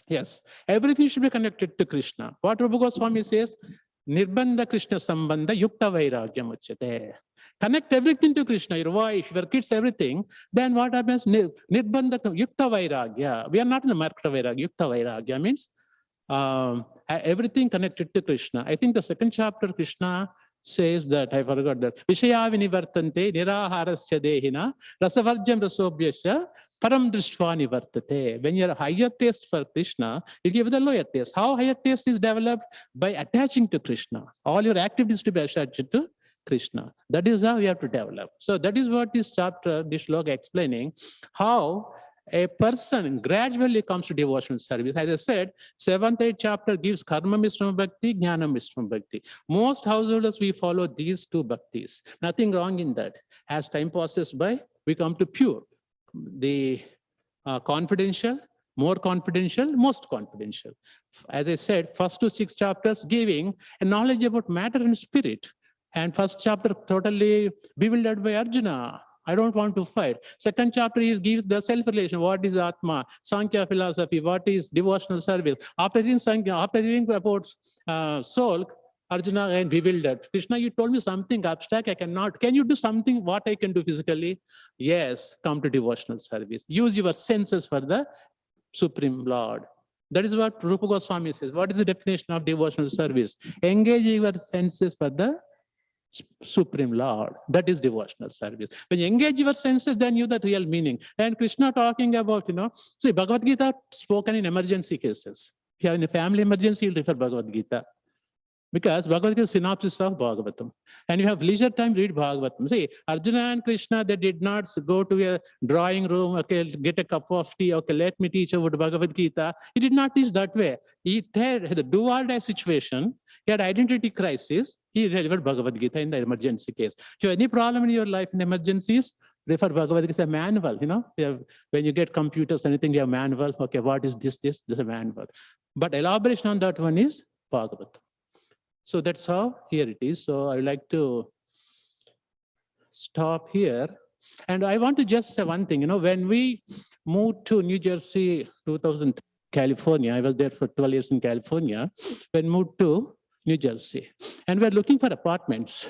yes, everything should be connected to Krishna. What Rupa Goswami says, Nirbandha Krishna Sambandha Yukta Vairagyam Uchyate. Connect everything to Krishna, your wife, your kids, everything. Then what happens? Nirbandha Yukta Vairagya. We are not in the market of Vairagya. Yukta Vairagya means everything connected to Krishna. I think the second chapter, Krishna says that, I forgot that. Vishaya vinivartante niraharasya dehina rasavarjam rasobhyasya param drishtva nivartate. When you have a higher taste for Krishna, you give the lower taste. How higher taste is developed? By attaching to Krishna. All your activities to be attached to Krishna. That is how you have to develop. So that is what this chapter, this shloka explaining, how a person gradually comes to devotional service. As I said, 7th, 8th chapter gives karma mishrama bhakti, jnana mishrama bhakti. Most householders, we follow these two bhaktis. Nothing wrong in that. As time passes by, we come to pure. The confidential, more confidential, most confidential. As I said, first to 6 chapters giving a knowledge about matter and spirit. And first chapter totally bewildered by Arjuna. I don't want to fight. Second chapter is gives the self-relation. What is Atma? Sankhya philosophy. What is devotional service? After reading Sankhya, after reading about soul, Arjuna and bewildered. Krishna, you told me something abstract. I cannot. Can you do something what I can do physically? Yes, come to devotional service. Use your senses for the Supreme Lord. That is what Rupa Goswami says. What is the definition of devotional service? Engage your senses for the Supreme Lord. That is devotional service. When you engage your senses, then you the real meaning. And Krishna talking about, see, Bhagavad Gita spoken in emergency cases. If you have a family emergency, you'll refer Bhagavad Gita. Because Bhagavad Gita is synopsis of Bhagavatam. And you have leisure time, read Bhagavatam. See, Arjuna and Krishna, they did not go to a drawing room, okay, get a cup of tea, okay, let me teach you about Bhagavad Gita. He did not teach that way. He had the do-or-die situation. He had identity crisis. He delivered Bhagavad Gita in the emergency case. If you have any problem in your life in emergencies, refer Bhagavad Gita. It's a manual, when you get computers, anything, you have manual. Okay, what is this? This is a manual. But elaboration on that one is Bhagavatam. So that's how here it is. So I would like to stop here. And I want to just say one thing, when we moved to New Jersey, 2000, California, I was there for 12 years in California, when moved to New Jersey. And we're looking for apartments.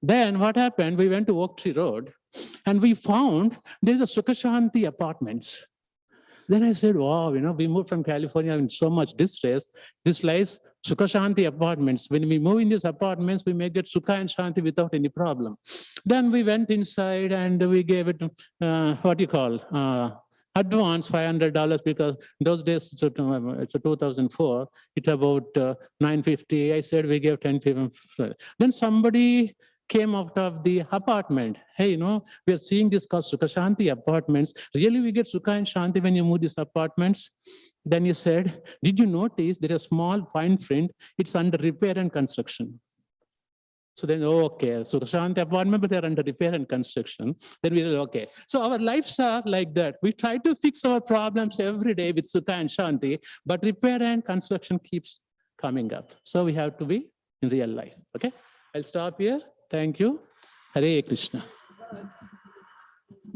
Then what happened, we went to Oak Tree Road and we found there's a Sukhashanti apartments. Then I said, wow, we moved from California in so much distress. This lies Sukhashanti apartments. When we move in these apartments, we may get Sukha and Shanti without any problem. Then we went inside and we gave it, advance $500 because those days, it's a 2004, it's about $950. I said we gave $10. Then somebody came out of the apartment. Hey, we are seeing this called Sukhashanti apartments. Really, we get Sukha and Shanti when you move these apartments? Then he said, did you notice there is a small fine print? It's under repair and construction. So then, okay, Sukhashanti apartment, but they're under repair and construction. Then we said, okay. So our lives are like that. We try to fix our problems every day with Sukha and Shanti, but repair and construction keeps coming up. So we have to be in real life. Okay, I'll stop here. Thank you. Hare Krishna.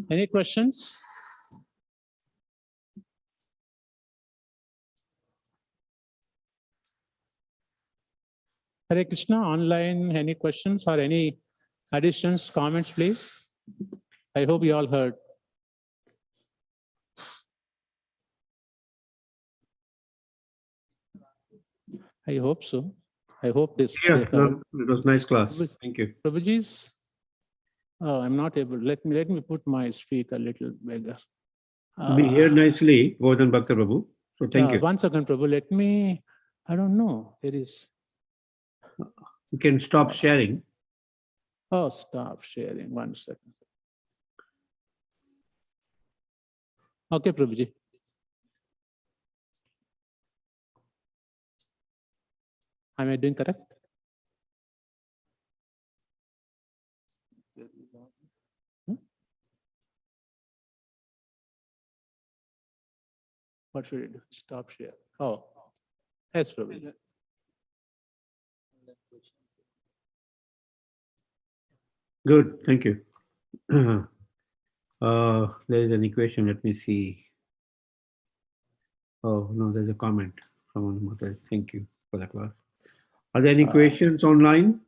Any questions? Hare Krishna, online, any questions or any additions, comments, please? I hope you all heard. I hope so. I hope this. Yeah, it was nice class. Thank you. Prabhuji's. Oh, I'm not able. Let me put my speaker a little bigger. We hear nicely more than Bhakta Prabhu. So thank you. 1 second, Prabhu. Let me. I don't know. There is. You can stop sharing. Oh, stop sharing. 1 second. Okay, Prabhuji. Am I doing correct? What should I do? Stop share. Oh, yes, Prabhuji. Good, thank you. There is an equation, let me see. Oh, no, there's a comment from Mata. Thank you for that class. Are there any questions online?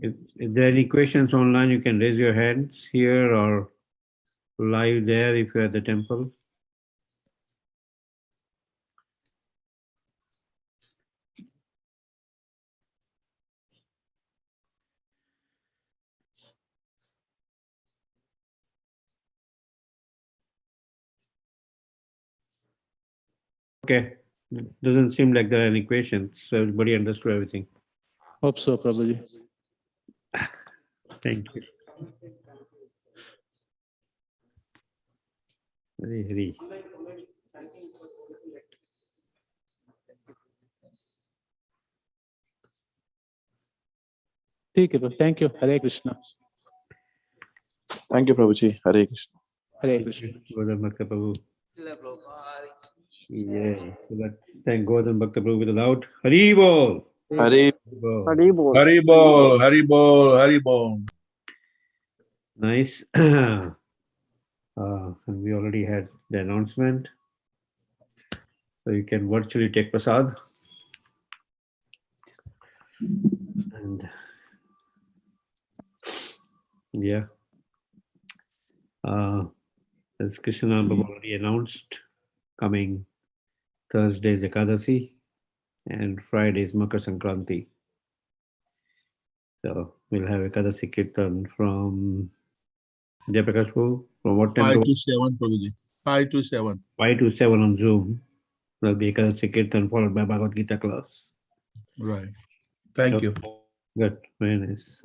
If there are any questions online, you can raise your hands here or live there if you're at the temple. Okay, doesn't seem like there are any questions, so everybody understood everything. Hope so, Prabhuji. Thank you. Hari Hari. ठीक है, Prabhu. Thank you. Hare Krishna. Thank you, Prabhuji. Hare Krishna. Hare Krishna. Godam Bhakta Prabhu. Yeah, so let's thank Godam Bhakta Prabhu with a loud Hari Bol. Hare. Hari Bol. Haribol, Haribol, Haribol. Nice. And we already had the announcement. So you can virtually take prasad. And yeah. As Krishna Babu already announced, coming Thursday is Ekadasi and Friday is Makar Sankranti. So we'll have Ekadasi Kirtan from Jayaprakash Prabhu. From what time? 5 to 7, Prabhuji. 5 to 7. 5 to 7 on Zoom. There'll be Ekadasi Kirtan followed by Bhagavad Gita class. Right. Thank you. Good, very nice.